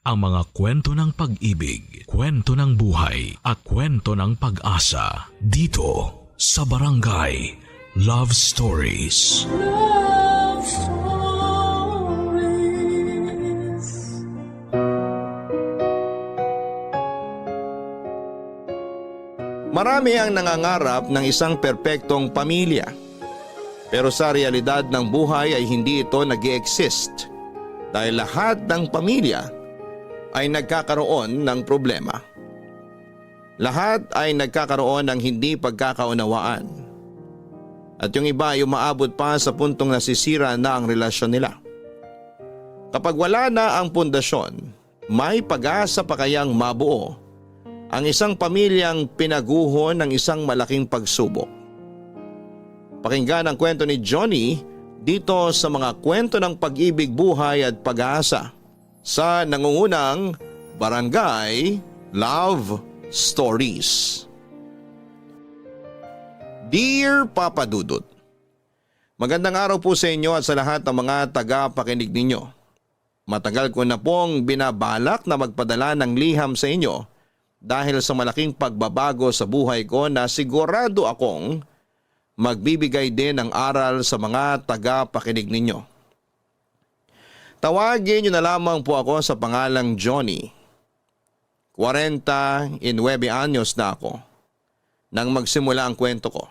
ang mga kwento ng pag-ibig, kwento ng buhay at kwento ng pag-asa dito sa Barangay Love Stories. Love Stories. Marami ang nangangarap ng isang perpektong pamilya. Pero sa realidad ng buhay ay hindi ito nag-i-exist dahil lahat ng pamilya ay nagkakaroon ng problema. Lahat ay nagkakaroon ng hindi pagkakaunawaan. At yung iba ay umaabot pa sa puntong nasisira na ang relasyon nila. Kapag wala na ang pundasyon, may pag-asa pa kayang mabuo ang isang pamilyang pinaguho ng isang malaking pagsubok. Pakinggan ang kwento ni Johnny dito sa mga kwento ng pag-ibig, buhay at pag-asa sa nangungunang Barangay Love Stories. Dear Papa Dudut, magandang araw po sa inyo at sa lahat ng mga taga-pakinig ninyo. Matagal ko na pong binabalak na magpadala ng liham sa inyo dahil sa malaking pagbabago sa buhay ko na sigurado akong magbibigay din ng aral sa mga taga-pakinig ninyo. Tawagin niyo na lamang po ako sa pangalang Johnny. 49 anyos na ako nang magsimula ang kwento ko.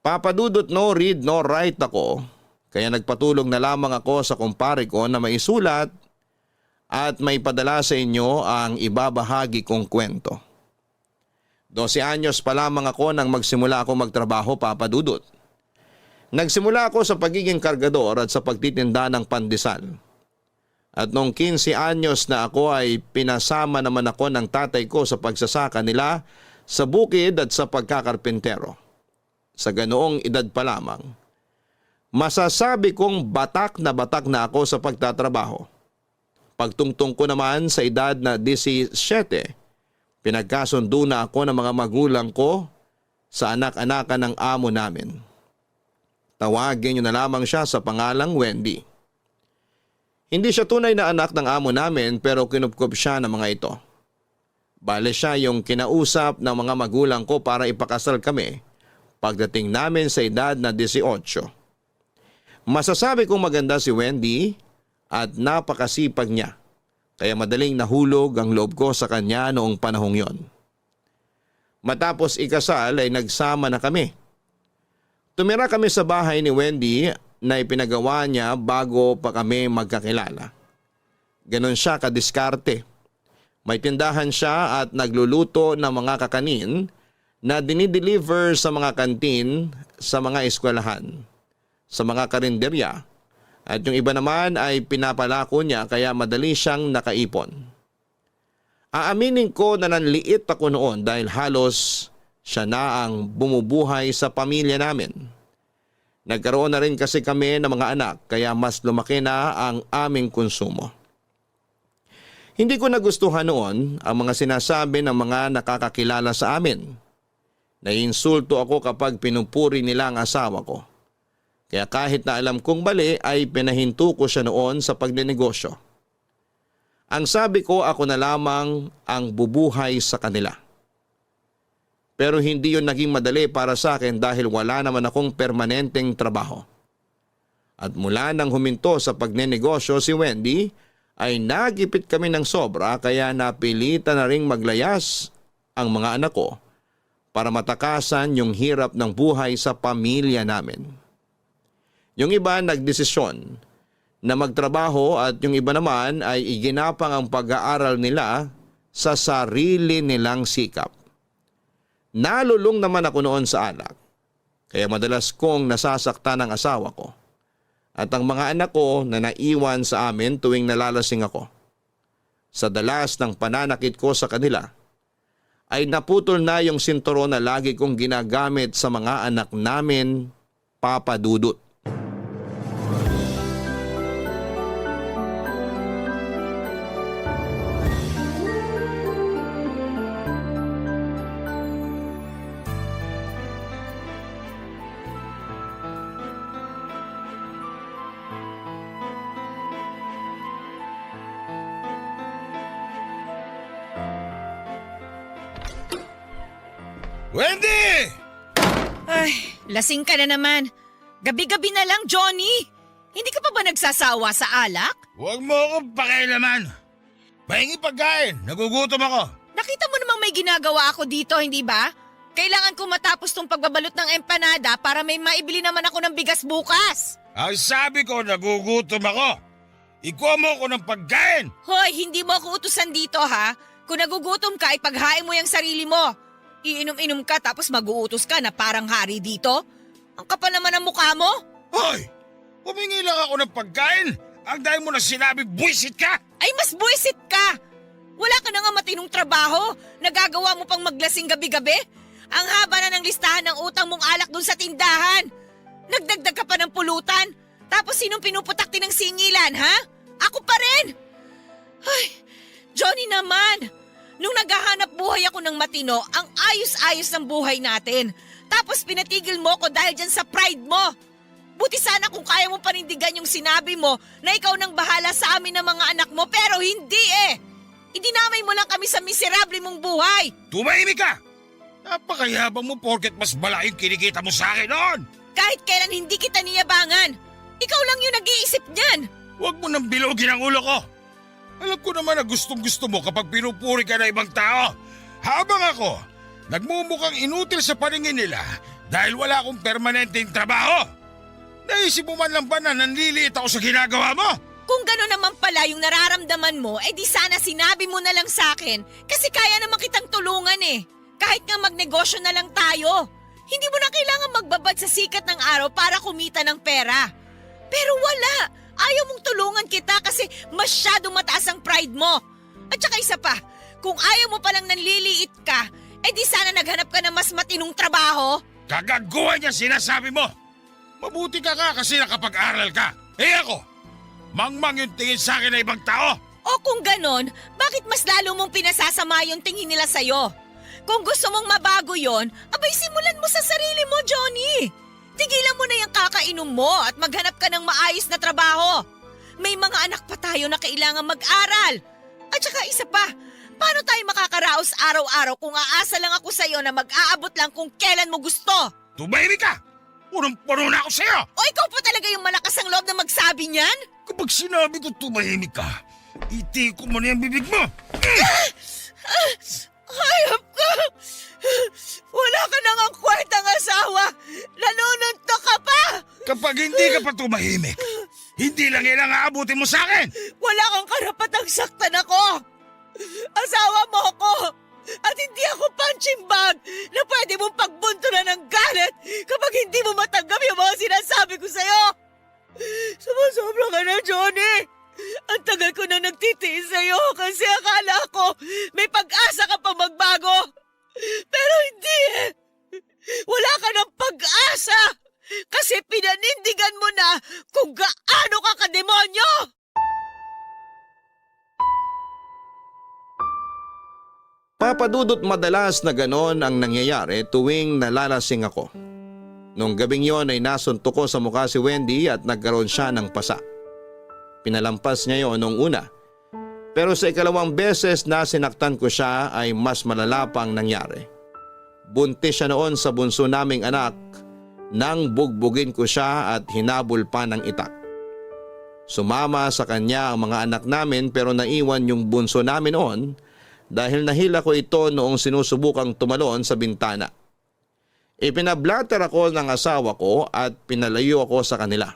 Papadudot, no read no write ako, kaya nagpatulong na lamang ako sa kumpare ko na maisulat at may padala sa inyo ang ibabahagi kong kwento. 12 anyos pa lamang ako nang magsimula ako magtrabaho, Papadudot. Nagsimula ako sa pagiging kargador at sa pagtitinda ng pandesal. At noong 15 anyos na ako ay pinasama naman ako ng tatay ko sa pagsasaka nila sa bukid at sa pagkakarpentero. Sa ganoong edad pa lamang, masasabi kong batak na ako sa pagtatrabaho. Pagtungtong ko naman sa edad na 17, pinagkasundo na ako ng mga magulang ko sa anak-anakan ng amo namin. Tawagin niyo na lamang siya sa pangalang Wendy. Hindi siya tunay na anak ng amo namin pero kinupkup siya ng mga ito. Bale siya yung kinausap ng mga magulang ko para ipakasal kami pagdating namin sa edad na 18. Masasabi kong maganda si Wendy at napakasipag niya, kaya madaling nahulog ang loob ko sa kanya noong panahong yon. Matapos ikasal ay nagsama na kami. Tumira kami sa bahay ni Wendy na ipinagawa niya bago pa kami magkakilala. Ganon siya kadiskarte. May tindahan siya at nagluluto ng mga kakanin na dinideliver sa mga kantin sa mga eskwelahan, sa mga karinderya, at yung iba naman ay pinapalako niya kaya madali siyang nakaipon. Aaminin ko na nanliit ako noon dahil halos siya na ang bumubuhay sa pamilya namin. Nagkaroon na rin kasi kami ng mga anak kaya mas lumaki na ang aming konsumo. Hindi ko nagustuhan noon ang mga sinasabi ng mga nakakakilala sa amin. Naiinsulto ako kapag pinupuri nila ang asawa ko. Kaya kahit na alam kong mali ay pinahinto ko siya noon sa pagnenegosyo. Ang sabi ko, ako na lamang ang bubuhay sa kanila. Pero hindi yun naging madali para sa akin dahil wala naman akong permanenteng trabaho. At mula nang huminto sa pagnenegosyo si Wendy ay nagipit kami ng sobra kaya napilitan na ring maglayas ang mga anak ko para matakasan yung hirap ng buhay sa pamilya namin. Yung iba nagdesisyon na magtrabaho at yung iba naman ay iginapang ang pag-aaral nila sa sarili nilang sikap. Nalulung naman ako noon sa alak, kaya madalas kong nasasaktan ang asawa ko at ang mga anak ko na naiwan sa amin tuwing nalalasing ako. Sa dalas ng pananakit ko sa kanila, ay naputol na yung sinturon na lagi kong ginagamit sa mga anak namin, Papa Dudut. Wendy! Ay, lasing ka na naman. Gabi-gabi na lang, Johnny. Hindi ka pa ba nagsasawa sa alak? Huwag mo akong pakialaman. Pahingi pagkain, nagugutom ako. Nakita mo namang may ginagawa ako dito, hindi ba? Kailangan ko matapos tong pagbabalot ng empanada para may maibili naman ako ng bigas bukas. Ang sabi ko, nagugutom ako. Ikuha mo ako ng pagkain. Hoy, hindi mo ako utusan dito ha. Kung nagugutom ka, ipaghain mo yung sarili mo. Iinom-inom ka tapos mag-uutos ka na parang hari dito. Ang kapal naman ang mukha mo. Hoy! Humingi lang ako ng pagkain. Ang dahil mo na sinabi, buwisit ka! Ay, mas buwisit ka! Wala ka na nga matinong trabaho. Nagagawa mo pang maglasing gabi-gabi. Ang haba na ng listahan ng utang mong alak dun sa tindahan. Nagdagdag ka pa ng pulutan. Tapos sinong pinuputakti ng singilan, ha? Ako pa rin! Ay, Johnny naman! Nung naghahanap buhay ako ng matino, ang ayos-ayos ng buhay natin. Tapos pinatigil mo ko dahil dyan sa pride mo. Buti sana kung kaya mo panindigan yung sinabi mo na ikaw nang bahala sa amin ng mga anak mo, pero hindi eh! Idinamay mo lang kami sa miserable mong buhay! Tumahimik ka! Napakayabang mo porket mas malaki yung kinikita mo sa akin noon! Kahit kailan hindi kita niyabangan, ikaw lang yung nag-iisip niyan! Huwag mo nang bilogin ang ulo ko! Alam ko naman na gustong-gusto mo kapag pinupuri ka ng ibang tao. Habang ako, nagmumukhang inutil sa paningin nila dahil wala akong permanenteng trabaho. Naisip mo man lang ba na nanliliit ako sa ginagawa mo? Kung gano'n naman pala yung nararamdaman mo, eh di sana sinabi mo na lang sa akin kasi kaya naman kitang tulungan eh. Kahit nga magnegosyo na lang tayo. Hindi mo na kailangan magbabad sa sikat ng araw para kumita ng pera. Pero wala. Ayaw mong tulungan kita kasi masyadong mataas ang pride mo. At saka isa pa, kung ayaw mo palang nanliliit ka, eh di sana naghanap ka ng mas matinong trabaho. Kagaguhan niya sinasabi mo. Mabuti ka kasi nakapag-aral ka. Ako, mangmang yung tingin sa akin ng ibang tao. O kung ganon, bakit mas lalo mong pinasasama yung tingin nila sa'yo? Kung gusto mong mabago yon, abay simulan mo sa sarili mo, Johnny. Tigilan mo na yung kakainom mo at maghanap ka ng maayos na trabaho. May mga anak pa tayo na kailangan mag-aral. At saka isa pa, paano tayo makakaraos araw-araw kung aasa lang ako sa'yo na mag-aabot lang kung kailan mo gusto? Tumahimik ka! Punong-puno na ako sa'yo! O ikaw pa talaga yung malakas ang loob na magsabi niyan? Kapag sinabi ko tumahimik ka, iti ko mo na yung bibig mo! Hayop ka! Wala ka nang ang kwartang asawa! Nanununtok ka pa! Kapag hindi ka pa tumahimik, hindi lang yan ang aabutin mo sa akin! Wala kang karapatang saktan ako! Asawa mo ako! At hindi ako punching bag na pwede mong pagbuntunan ng galit kapag hindi mo matanggap yung mga sinasabi ko sa'yo! Sumusobra ka na, Johnny! Ang tagal ko na nagtitiis sa'yo kasi akala ko may pag-asa ka pa magbago. Pero hindi eh. Wala ka ng pag-asa kasi pinanindigan mo na kung gaano ka kademonyo. Papadudot madalas na ganon ang nangyayari tuwing nalalasing ako. Nung gabing yon ay nasuntok ko sa mukha si Wendy at nagkaroon siya ng pasa. Pinalampas niya yon nung una. Pero sa ikalawang beses na sinaktan ko siya ay mas malala pang nangyari. Buntis siya noon sa bunso naming anak nang bugbugin ko siya at hinabol pa ng itak. Sumama sa kanya ang mga anak namin pero naiwan yung bunso namin noon dahil nahila ko ito noong sinusubukang tumalon sa bintana. Ipinablatter ako ng asawa ko at pinalayo ako sa kanila.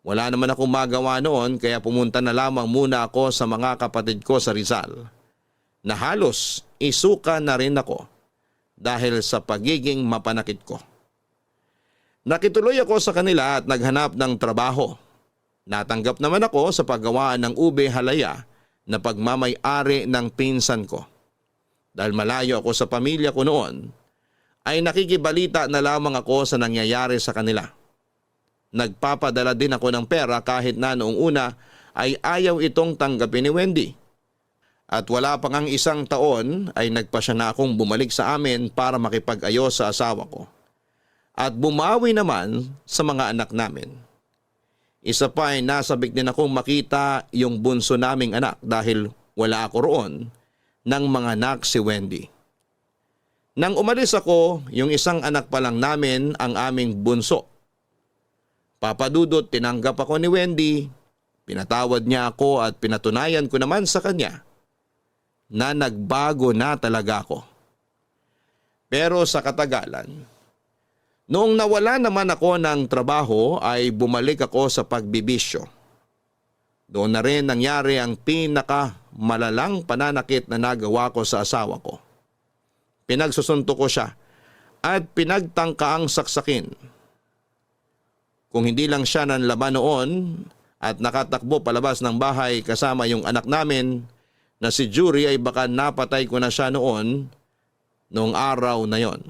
Wala naman akong magawa noon kaya pumunta na lamang muna ako sa mga kapatid ko sa Rizal. Na halos isuka na rin ako dahil sa pagiging mapanakit ko. Nakituloy ako sa kanila at naghanap ng trabaho. Natanggap naman ako sa paggawaan ng ube halaya na pagmamay-ari ng pinsan ko. Dahil malayo ako sa pamilya ko noon, ay nakikibalita na lamang ako sa nangyayari sa kanila. Nagpapadala din ako ng pera kahit na noong una ay ayaw itong tanggapin ni Wendy. At wala pang ang isang taon ay nagpasya na akong bumalik sa amin para makipag-ayos sa asawa ko. At bumawi naman sa mga anak namin. Isa pa ay nasabik din akong makita yung bunso naming anak dahil wala ako roon nang mga anak si Wendy. Nang umalis ako, yung isang anak pa lang namin ang aming bunso. Papadudot, tinanggap ako ni Wendy, pinatawad niya ako at pinatunayan ko naman sa kanya na nagbago na talaga ako. Pero sa katagalan, noong nawala naman ako ng trabaho ay bumalik ako sa pagbibisyo. Doon na rin nangyari ang pinakamalalang pananakit na nagawa ko sa asawa ko. Pinagsusunto ko siya at pinagtangkaang saksakin. Kung hindi lang siya nanlaban noon at nakatakbo palabas ng bahay kasama yung anak namin na si Jury ay baka napatay ko na siya noong araw na yon.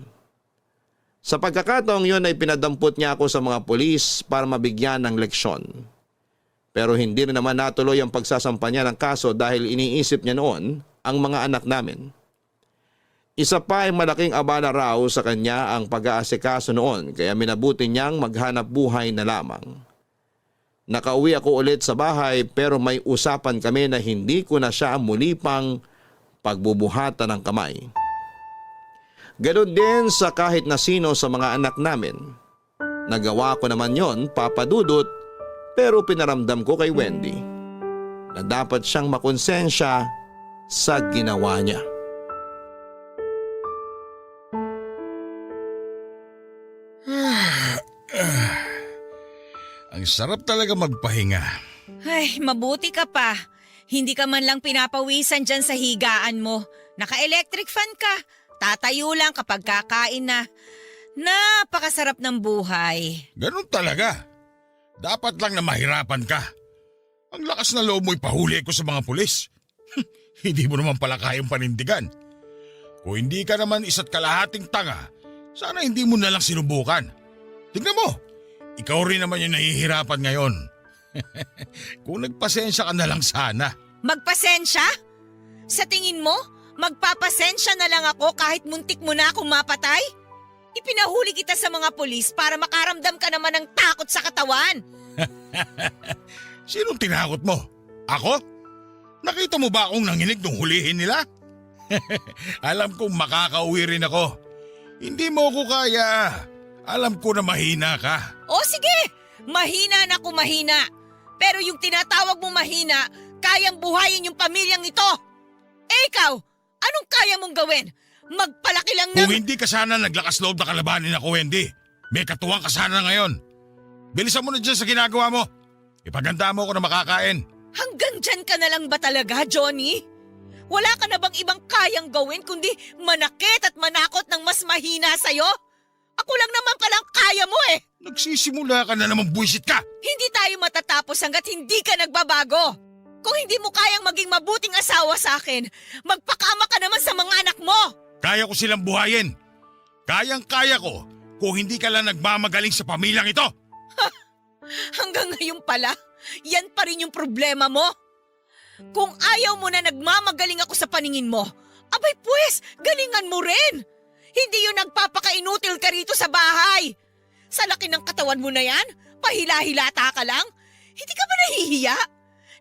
Sa pagkakataong yon ay pinadampot niya ako sa mga pulis para mabigyan ng leksyon. Pero hindi rin naman natuloy ang pagsasampa niya ng kaso dahil iniisip niya noon ang mga anak namin. Isa pa ay malaking abala raw sa kanya ang pag-aasikaso noon kaya minabuti niyang maghanap buhay na lamang. Nakauwi ako ulit sa bahay pero may usapan kami na hindi ko na siya muli pang pagbubuhatan ng kamay. Ganon din sa kahit na sino sa mga anak namin. Nagawa ko naman yon, papadudot, pero pinaramdam ko kay Wendy na dapat siyang makonsensya sa ginawa niya. Ang sarap talaga magpahinga. Ay, mabuti ka pa. Hindi ka man lang pinapawisan dyan sa higaan mo. Naka-electric fan ka. Tatayo lang kapag kakain na. Napakasarap ng buhay. Ganun talaga. Dapat lang na mahirapan ka. Ang lakas na loob mo ipahuli ko sa mga pulis. Hindi mo naman pala kayang panindigan. Kung hindi ka naman isa't kalahating tanga, sana hindi mo na lang sinubukan. Tignan mo, ikaw rin naman yung nahihirapan ngayon. Kung nagpasensya ka na lang sana. Magpasensya? Sa tingin mo, magpapasensya na lang ako kahit muntik mo na akong mapatay? Ipinahuli kita sa mga pulis para makaramdam ka naman ng takot sa katawan. Sinong tinakot mo? Ako? Nakita mo ba akong nanginig nung hulihin nila? Alam kong makakauwi rin ako. Hindi mo ko kaya. Alam ko na mahina ka. O sige, mahina na kung mahina. Pero yung tinatawag mo mahina, kayang buhayin yung pamilyang ito. Eh ikaw, anong kaya mong gawin? Magpalaki lang ng... Kung hindi ka sana naglakas loob na kalabanin ako, Wendy, may katuwang ka sana ngayon. Bilisan mo na dyan sa ginagawa mo. Ipaganda mo ako na makakain. Hanggang dyan ka na lang ba talaga, Johnny? Wala ka na bang ibang kayang gawin kundi manakit at manakot ng mas mahina sa'yo? Ako lang naman palang kaya mo eh. Nagsisimula ka na naman buwisit ka. Hindi tayo matatapos hanggat hindi ka nagbabago. Kung hindi mo kayang maging mabuting asawa sa akin, magpakama ka naman sa mga anak mo. Kaya ko silang buhayin. Kayang-kaya ko kung hindi ka lang nagmamagaling sa pamilyang ito. Hanggang ngayon pala, yan pa rin yung problema mo. Kung ayaw mo na nagmamagaling ako sa paningin mo, abay pues, galingan mo rin. Hindi yun nagpapakainutil ka rito sa bahay. Sa laki ng katawan mo na yan, pahila-hilata ka lang. Hindi ka ba nahihiya?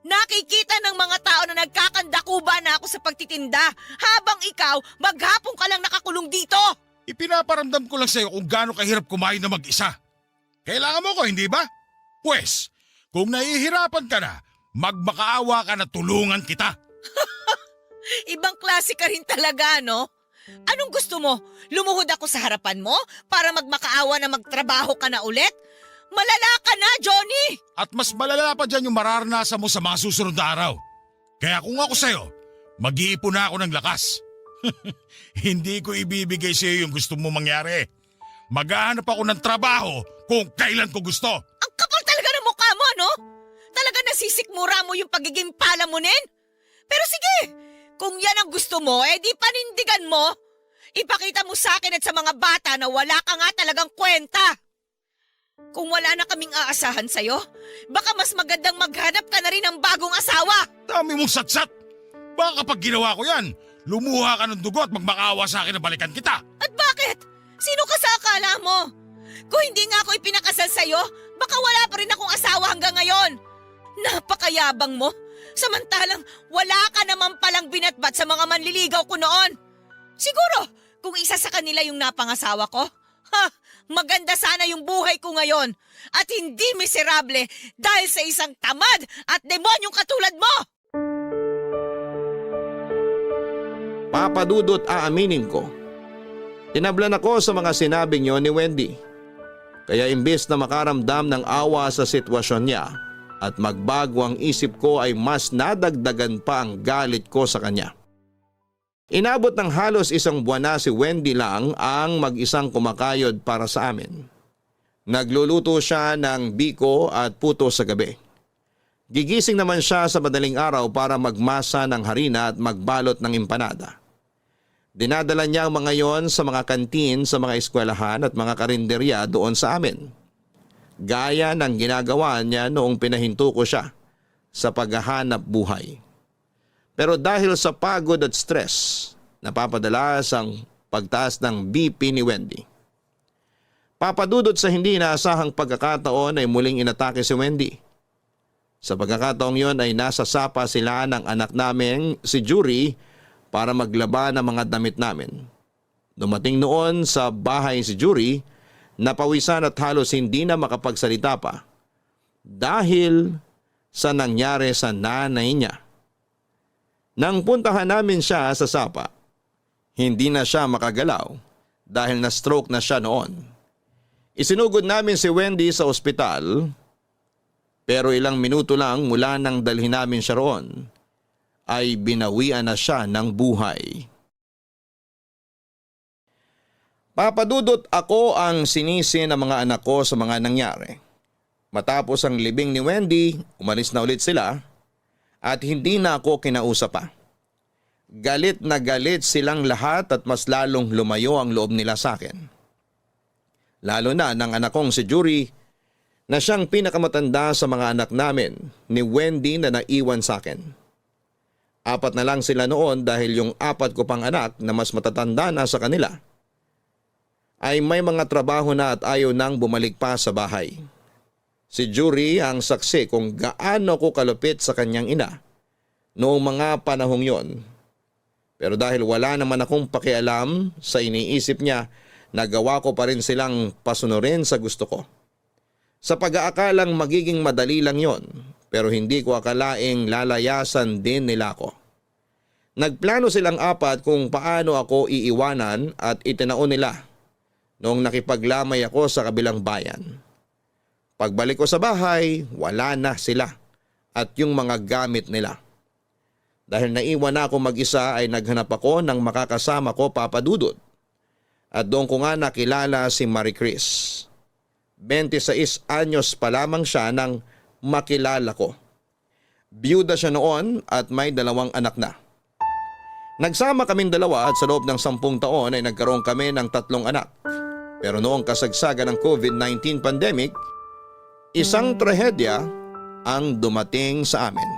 Nakikita ng mga tao na nagkakandakuba na ako sa pagtitinda habang ikaw maghapon ka lang nakakulong dito. Ipinaparamdam ko lang sa'yo kung gaano kahirap kumain na mag-isa. Kailangan mo ko, hindi ba? Pwes, kung nahihirapan ka na, magmakaawa ka na tulungan kita. Ibang klase ka rin talaga, no? Anong gusto mo? Lumuhod ako sa harapan mo para magmakaawa na magtrabaho ka na ulit? Malala ka na, Johnny! At mas malala pa dyan yung mararanasan mo sa mga susunod na araw. Kaya kung ako sa'yo, mag-iipon na ako ng lakas. Hindi ko ibibigay sa'yo yung gusto mo mangyari. Maghahanap ako ng trabaho kung kailan ko gusto. Ang kapal talaga ng mukha mo, no? Talaga nasisikmura mo yung pagiging palamunin? Pero sige, kung yan ang gusto mo, di panindigan mo. Ipakita mo sa akin at sa mga bata na wala ka nga talagang kwenta. Kung wala na kaming aasahan sa'yo, baka mas magandang maghanap ka na rin ng bagong asawa. Dami mong satsat. Baka kapag ginawa ko yan, lumuha ka ng dugo at magmakaawa sa akin na balikan kita. At bakit? Sino ka sa akala mo? Kung hindi nga ako ipinakasal sa'yo, baka wala pa rin akong asawa hanggang ngayon. Napakayabang mo. Samantalang wala ka naman palang binatbat sa mga manliligaw ko noon. Siguro, kung isa sa kanila yung napangasawa ko? Ha! Maganda sana yung buhay ko ngayon at hindi miserable dahil sa isang tamad at demonyong katulad mo! Papa Dudut, aaminin ko. Tinablan ako sa mga sinabing yon ni Wendy. Kaya imbes na makaramdam ng awa sa sitwasyon niya at magbago ang isip ko ay mas nadagdagan pa ang galit ko sa kanya. Inabot ng halos isang buwan na si Wendy lang ang mag-isang kumakayod para sa amin. Nagluluto siya ng biko at puto sa gabi. Gigising naman siya sa madaling araw para magmasa ng harina at magbalot ng empanada. Dinadala niya ang mga yon sa mga kantin sa mga eskwelahan at mga karinderya doon sa amin. Gaya ng ginagawa niya noong pinahinto ko siya sa paghahanap buhay. Pero dahil sa pagod at stress, napapadalas ang pagtaas ng BP ni Wendy. Papadudot sa hindi inaasahang pagkakataon ay muling inatake si Wendy. Sa pagkakataong yon ay nasa sapa sila ng anak namin si Jury para maglaba ng mga damit namin. Dumating noon sa bahay si Jury, napawisan at halos hindi na makapagsalita pa dahil sa nangyari sa nanay niya. Nang puntahan namin siya sa sapa, hindi na siya makagalaw dahil na-stroke na siya noon. Isinugod namin si Wendy sa ospital pero ilang minuto lang mula nang dalhin namin siya roon ay binawian na siya ng buhay. Papadudot, ako ang sinisi ng mga anak ko sa mga nangyari. Matapos ang libing ni Wendy, umalis na ulit sila at hindi na ako kinausap pa. Galit na galit silang lahat at mas lalong lumayo ang loob nila sa akin. Lalo na ng anak kong si Jury na siyang pinakamatanda sa mga anak namin ni Wendy na naiwan sa akin. 4 na lang sila noon dahil yung 4 ko pang anak na mas matatanda na sa kanila ay may mga trabaho na at ayaw nang bumalik pa sa bahay. Si Jury ang saksi kung gaano ko kalupit sa kanyang ina noong mga panahong yon. Pero dahil wala naman akong pakialam sa iniisip niya, nagawa ko pa rin silang pasunurin sa gusto ko. Sa pag-aakalang magiging madali lang yon, pero hindi ko akalaing lalayasan din nila ako. Nagplano silang 4 kung paano ako iiwanan at itinaon nila noong nakipaglamay ako sa kabilang bayan. Pagbalik ko sa bahay, wala na sila at yung mga gamit nila. Dahil naiwan na ako mag-isa ay naghanap ako ng makakasama ko, Papadudot. At doon ko nga nakilala si Marie Chris. 26 anyos pa lamang siya nang makilala ko. Biyuda siya noon at may 2 anak na. Nagsama kaming 2 at sa loob ng 10 taon ay nagkaroon kami ng 3 anak. Pero noong kasagsagan ng COVID-19 pandemic, isang trahedya ang dumating sa amin.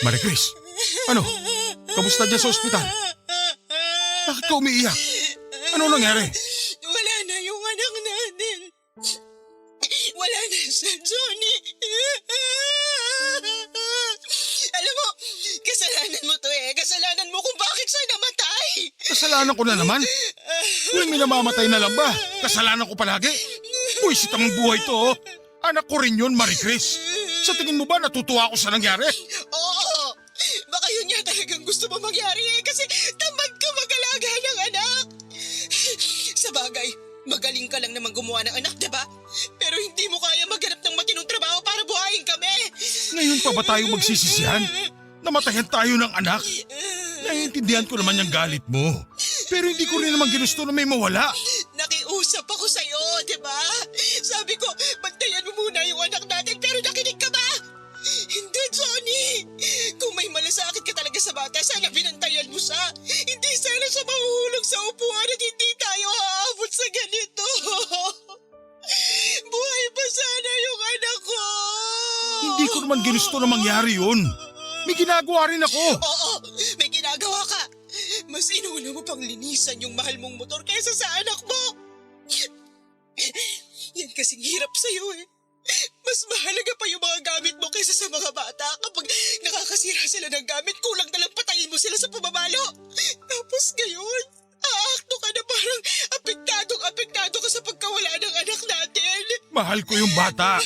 Marie Chris, ano? Kamusta dyan sa ospital? Bakit ka umiiyak? Ano nangyari? Wala na yung anak natin. Wala na si Johnny. Alam mo, kasalanan mo to eh. Kasalanan mo kung bakit siya namatay. Kasalanan ko na naman? Kung may namamatay na lang ba? Kasalanan ko palagi? Buisit ang buhay to, oh. Anak ko rin yun, Marie Chris. Sa tingin mo ba natutuwa ako sa nangyari? Oo. Baka yun nga talagang gusto mo mangyari eh. Kasi tamad ka mag-alaga ng anak. Sa bagay, magaling ka lang naman gumawa ng anak, diba? Pero hindi mo kaya maghanap ng matinong trabaho para buhayin kami. Ngayon pa ba tayo magsisisihan? Namatayan tayo ng anak? Naiintindihan ko naman yung galit mo. Pero hindi ko rin naman ginusto na may mawala. Nakiusap ako sa'yo, diba? Sabi ko, bantayan mo muna yung anak natin pero nakinig ka ba? Hindi, Johnny. Kung may malasakit ka talaga sa bata, sana binantayan mo siya. Hindi sana siya mahuhulog sa upuan at hindi tayo haabot sa ganito. Buhay pa sana yung anak ko. Hindi ko naman ginusto na mangyari yun. May ginagawa rin ako. Oo, may ginagawa ka. Mas inuna mo pang linisan yung mahal mong motor kaysa sa anak mo. Yan kasing hirap sa'yo eh. Mas mahalaga pa yung mga gamit mo kaysa sa mga bata. Kapag nakakasira sila ng gamit, kulang na lang patayin mo sila sa pamamalo. Tapos ngayon, aakto ka na parang apektado ka sa pagkawala ng anak natin. Mahal ko yung bata.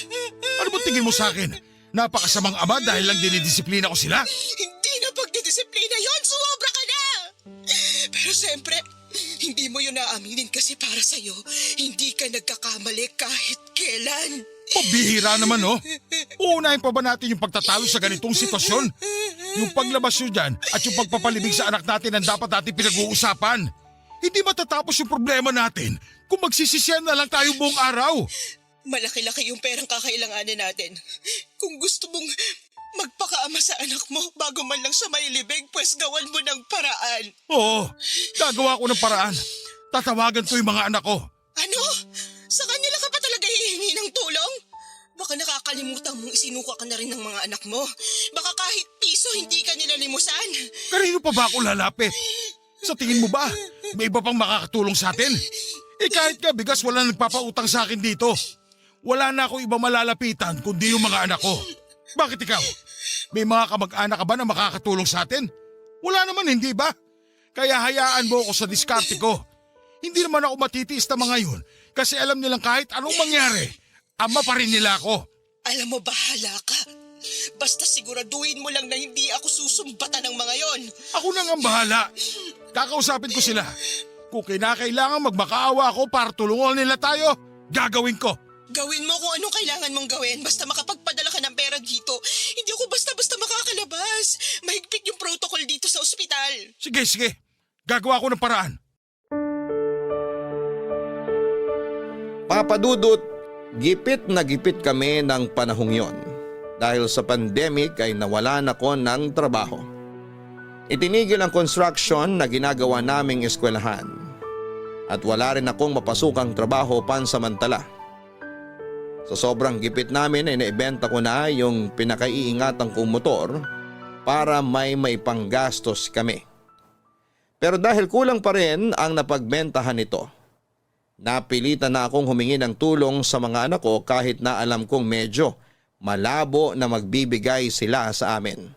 Ano ba tingin mo sa akin? Napakasamang ama dahil lang dinidisiplina ko sila? Hindi na pagdidisiplina yon, sumobra ka na! Pero siyempre, hindi mo yun naaminin kasi para sa'yo, hindi ka nagkakamali kahit kailan. Pabihira naman, oh. Uunahin pa ba natin yung pagtatalo sa ganitong sitwasyon? Yung paglabas nyo dyan at yung pagpapalibig sa anak natin ang dapat natin pinag-uusapan. Hindi matatapos yung problema natin kung magsisisiyan na lang tayo buong araw. Malaki-laki yung perang kakailanganin natin. Kung gusto mong magpakaama sa anak mo bago man lang siya mailibig, pues gawan mo ng paraan. Oo, gagawa ko ng paraan. Tatawagan ko yung mga anak ko. Ano? Sa kanila ka pa talaga hihingi ng tulong? Baka nakakalimutan mong isinuka ka na rin ng mga anak mo. Baka kahit piso hindi ka nila limusan. Kanino pa ba ako lalapit? Sa tingin mo ba, may iba pang makakatulong sa atin? Kahit nga bigas wala nagpapautang sa akin dito. Wala na ako iba malalapitan kundi yung mga anak ko. Bakit ikaw? May mga kamag-anak ka ba na makakatulong sa atin? Wala naman, hindi ba? Kaya hayaan mo ako sa diskarte ko. Hindi naman ako matitiis na mga yun kasi alam nilang kahit anong mangyari, ama pa rin nila ako. Alam mo, bahala ka. Basta siguraduhin mo lang na hindi ako susumbatan ng mga yon. Ako nang ang bahala. Kakausapin ko sila. Kung kinakailangan magmakaawa ako para tulungan nila tayo, gagawin ko. Gawin mo kung anong kailangan mong gawin basta makapagpadala ka ng pera dito. Hindi ako basta-basta makakalabas. Mahigpit yung protocol dito sa ospital. Sige. Gagawa ko ng paraan. Papadudot, gipit na gipit kami ng panahong yon. Dahil sa pandemic ay nawalan ako ng trabaho. Itinigil ang construction na ginagawa naming eskwelahan. At wala rin akong mapasukang trabaho pansamantala. Sa sobrang gipit namin ay naibenta ko na yung pinakaiingatan kong motor para may panggastos kami. Pero dahil kulang pa rin ang napagbentahan nito, napilitan na akong humingi ng tulong sa mga anak ko kahit na alam kong medyo malabo na magbibigay sila sa amin.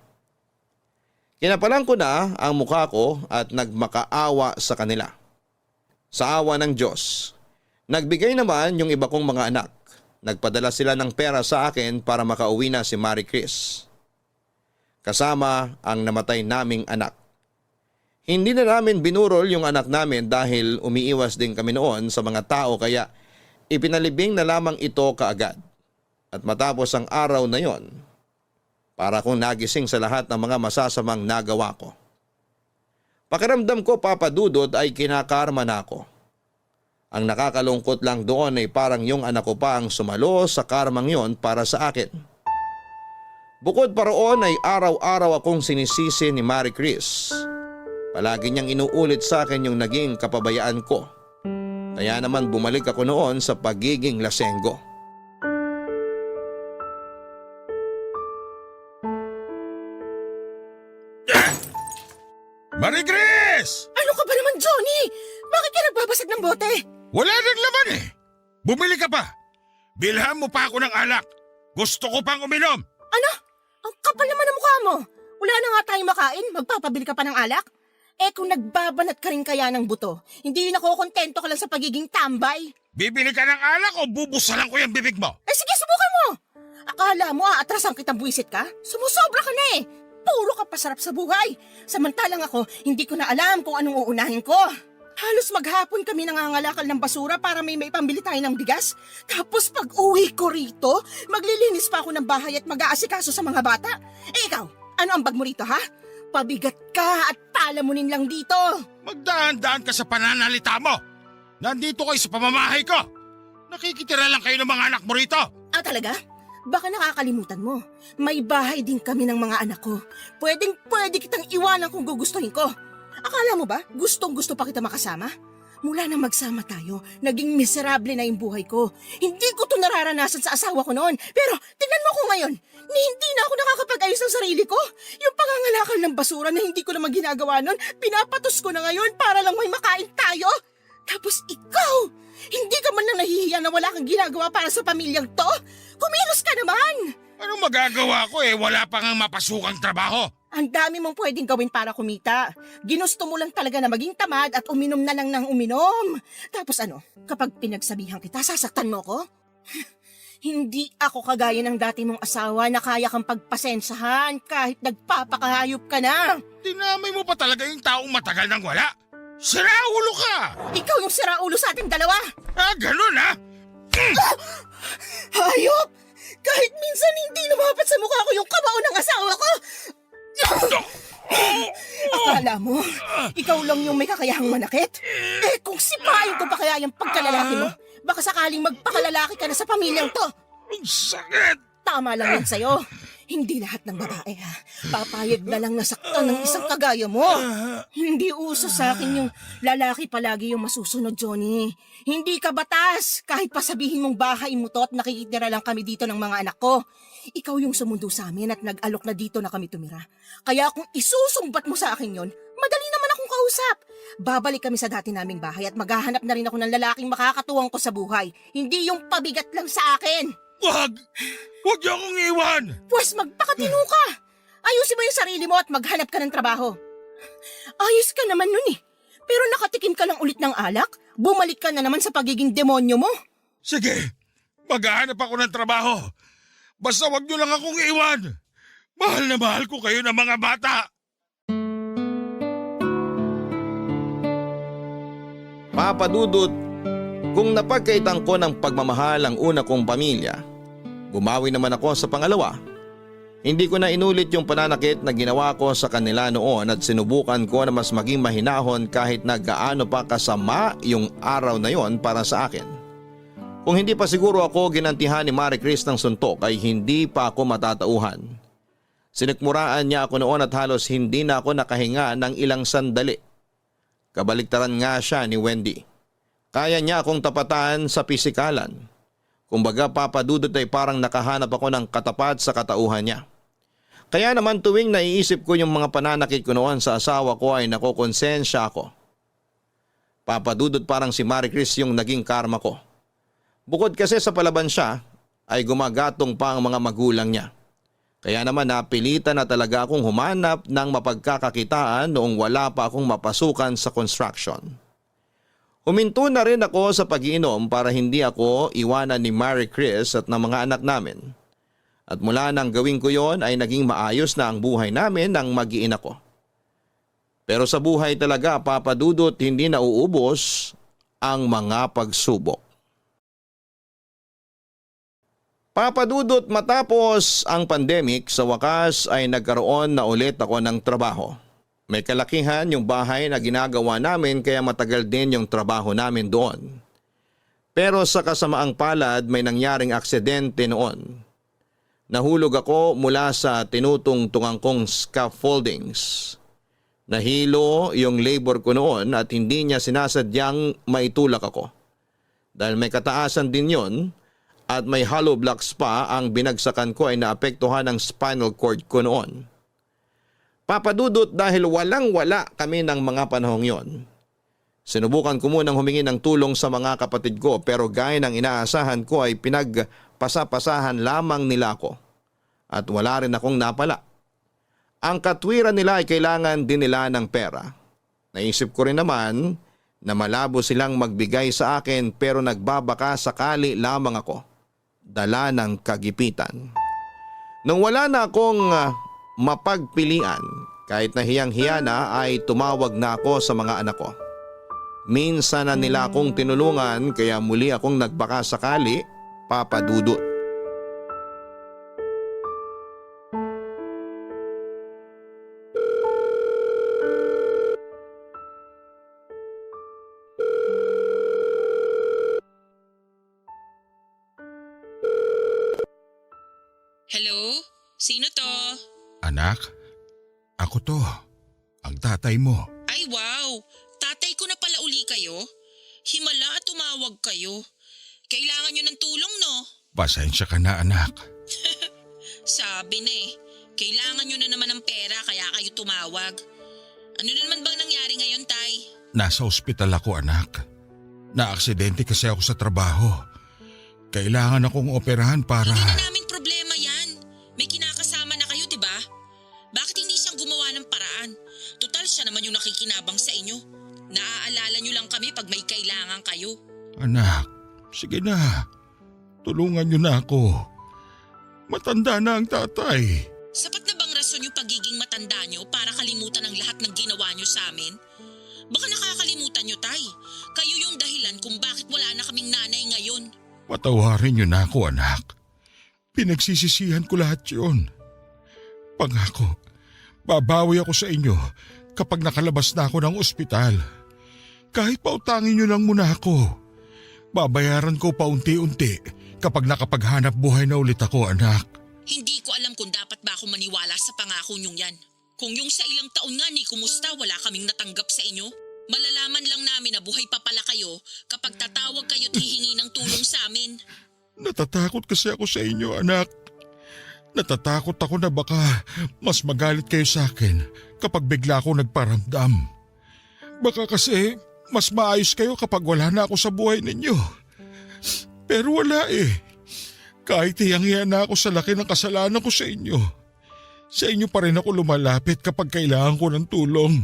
Kinapalan ko na ang mukha ko at nagmakaawa sa kanila. Sa awa ng Diyos, nagbigay naman yung iba kong mga anak. Nagpadala sila ng pera sa akin para makauwi na si Marie Chris. Kasama ang namatay naming anak. Hindi na namin binurol yung anak namin dahil umiiwas din kami noon sa mga tao kaya ipinalibing na lamang ito kaagad. At matapos ang araw na yon, para kong nagising sa lahat ng mga masasamang nagawa ko. Pakiramdam ko, Papa Dudod, ay kinakarma na ako. Ang nakakalungkot lang doon ay parang yung anak ko pa ang sumalo sa karmang yon para sa akin. Bukod pa roon ay araw-araw akong sinisisi ni Marie Chris. Palagi niyang inuulit sa akin yung naging kapabayaan ko. Kaya naman bumalik ako noon sa pagiging lasenggo. Marie Chris! Ano ka ba naman, Johnny? Bakit ka nagbabasag ng bote? Wala nang laman eh. Bumili ka pa. Bilhan mo pa ako ng alak. Gusto ko pang uminom. Ano? Ang kapal naman ng mukha mo. Wala na nga tayong makain, magpapabili ka pa ng alak? Kung nagbabanat ka rin kaya ng buto, hindi na ako kontento ka lang sa pagiging tambay. Bibili ka ng alak o bubusalan ko yung bibig mo? Sige, subukan mo. Akala mo aatrasan kitang buwisit ka? Sumusobra ka na eh. Puro ka pasarap sa buhay. Samantalang ako, hindi ko na alam kung anong uunahin ko. Halos maghapon kami nangangalakal ng basura para may pambili tayo ng bigas. Tapos pag uwi ko rito, maglilinis pa ako ng bahay at mag-aasikaso sa mga bata. Ikaw, ano ang bag mo rito ha? Pabigat ka at palamunin lang dito. Magdaan-daan ka sa pananalita mo. Nandito kayo sa pamamahay ko. Nakikitira lang kayo ng mga anak mo rito. Talaga? Baka nakakalimutan mo. May bahay din kami ng mga anak ko. Pwede kitang iwanan kung gugustuhin ko. Akala mo ba gustong-gusto pa kita makasama? Mula nang magsama tayo, naging miserable na yung buhay ko. Hindi ko to nararanasan sa asawa ko noon. Pero tingnan mo ko ngayon, hindi na ako nakakapag-ayos ng sarili ko. Yung pangangalakal ng basura na hindi ko naman ginagawa noon, pinapatos ko na ngayon para lang may makain tayo. Tapos ikaw, hindi ka man nang nahihiya na wala kang ginagawa para sa pamilyang to? Kumilos ka naman! Anong magagawa ko wala pa nga mapasukang trabaho. Ang dami mong pwedeng gawin para kumita. Ginusto mo lang talaga na maging tamad at uminom na lang ng uminom. Tapos ano, kapag pinagsabihan kita, sasaktan mo ko? Hindi ako kagaya ng dati mong asawa na kaya kang pagpasensyahan kahit nagpapakahayop ka na. Dinamay mo pa talaga yung taong matagal nang wala. Siraulo ka! Ikaw yung siraulo sa ating dalawa. Ganun ha? Hayop! Kahit minsan hindi lumapat sa mukha ko yung kabao ng asawa ko. Akala mo, ikaw lang yung may kakayahang manakit? Kung sipain ko pa kaya yung pagkalalaki mo, baka sakaling magpakalalaki ka na sa pamilyang to. Ang sakit! Tama lang yan sa'yo. Hindi lahat ng babae papayag na lang nasaktan ng isang kagaya mo. Hindi uso sa akin yung lalaki palagi yung masusunod, Johnny. Hindi ka batas kahit pa sabihin mong bahay mo to at nakikitira lang kami dito ng mga anak ko. Ikaw yung sumundo sa amin at nag-alok na dito na kami tumira. Kaya kung isusumbat mo sa akin yon, madali naman akong kausap. Babalik kami sa dati naming bahay at maghahanap na rin ako ng lalaking makakatuwang ko sa buhay. Hindi yung pabigat lang sa akin. Wag! Huwag niyo akong iwan! Pues magpakatino ka. Ayusin mo yung sarili mo at maghanap ka ng trabaho. Ayos ka naman nun eh. Pero nakatikim ka lang ulit ng alak, bumalik ka na naman sa pagiging demonyo mo. Sige, maghahanap ako ng trabaho. Basta wag niyo lang akong iwan. Mahal na mahal ko kayo ng mga bata. Papa Dudut, kung napagkaitan ko ng pagmamahal ang una kong pamilya, bumawi naman ako sa pangalawa. Hindi ko na inulit yung pananakit na ginawa ko sa kanila noon at sinubukan ko na mas maging mahinahon kahit na gaano pa kasama yung araw na yon para sa akin. Kung hindi pa siguro ako ginantihan ni Marie Chris ng suntok ay hindi pa ako matatauhan. Sinikmuraan niya ako noon at halos hindi na ako nakahinga ng ilang sandali. Kabaliktaran nga siya ni Wendy. Kaya niya akong tapatan sa pisikalan. Kumbaga Papa Dudut ay parang nakahanap ako ng katapat sa katauhan niya. Kaya naman tuwing naiisip ko yung mga pananakit ko noon sa asawa ko ay nakokonsensya ako. Papa Dudut, parang si Marie Chris yung naging karma ko. Bukod kasi sa palaban siya, ay gumagatong pa ang mga magulang niya. Kaya naman napilitan na talaga akong humanap ng mapagkakakitaan noong wala pa akong mapasukan sa construction. Huminto na rin ako sa pag-iinom para hindi ako iwanan ni Marie Chris at ng mga anak namin. At mula nang gawin ko yon ay naging maayos na ang buhay namin nang mag-iina ko. Pero sa buhay talaga, Papa Dudut, hindi nauubos ang mga pagsubok. Papa Dudut, matapos ang pandemic, sa wakas ay nagkaroon na ulit ako ng trabaho. May kalakihan yung bahay na ginagawa namin kaya matagal din yung trabaho namin doon. Pero sa kasamaang palad may nangyaring aksidente noon. Nahulog ako mula sa tinutungtungan kong scaffoldings. Nahilo yung labor ko noon at hindi niya sinasadyang maitulak ako. Dahil may kataasan din yon at may hollow blocks pa, ang binagsakan ko ay naapektuhan ng spinal cord ko noon. Papa Dudut, dahil walang-wala kami ng mga panahong yon, sinubukan ko munang humingi ng tulong sa mga kapatid ko pero gaya ng inaasahan ko ay pinagpasapasahan lamang nila ako at wala rin akong napala. Ang katwiran nila ay kailangan din nila ng pera. Naisip ko rin naman na malabo silang magbigay sa akin pero nagbabaka sakali lamang ako. Dala ng kagipitan. Nung wala na akong mapagpilian, kahit nahiyang-hiya na ay tumawag na ako sa mga anak ko. Minsan na nila akong tinulungan kaya muli akong nagbakasakali, Papa Dudut. Hello? Sino to? Anak, ako to. Ang tatay mo. Ay wow! Tatay ko na pala uli kayo? Himala at tumawag kayo. Kailangan nyo ng tulong, no? Pasensya ka na, anak. Sabi na kailangan nyo na naman ng pera kaya kayo tumawag. Ano na naman bang nangyari ngayon, Tay? Nasa ospital ako, anak. Naaksidente kasi ako sa trabaho. Kailangan akong operahan para… Hindi na namin problema yan. May kinakasama na kayo, di ba? Bakit hindi siyang gumawa ng paraan? Tutal siya naman yung nakikinabang sa inyo. Naaalala niyo lang kami pag may kailangan kayo. Anak, sige na. Tulungan niyo na ako. Matanda na ang tatay. Sapat na bang rason yung pagiging matanda niyo para kalimutan ang lahat ng ginawa niyo sa amin? Baka nakakalimutan niyo, Tay. Kayo yung dahilan kung bakit wala na kaming nanay ngayon. Patawarin niyo na ako, anak. Pinagsisisihan ko lahat yun. Pangako, babawi ako sa inyo kapag nakalabas na ako ng ospital. Kahit pautangin niyo lang muna ako. Babayaran ko paunti-unti kapag nakapaghanap buhay na ulit ako, anak. Hindi ko alam kung dapat ba ako maniwala sa pangako niyong yan. Kung yung sa ilang taon nga ni kumusta wala kaming natanggap sa inyo, malalaman lang namin na buhay pa pala kayo kapag tatawag kayo at hihingi ng tulong sa amin. Natatakot kasi ako sa inyo, anak. Natatakot ako na baka mas magalit kayo sa akin kapag bigla ako nagparamdam. Baka kasi mas maayos kayo kapag wala na ako sa buhay ninyo. Pero wala eh. Kahit hiyang-hiya na ako sa laki ng kasalanan ko sa inyo. Sa inyo pa rin ako lumalapit kapag kailangan ko ng tulong.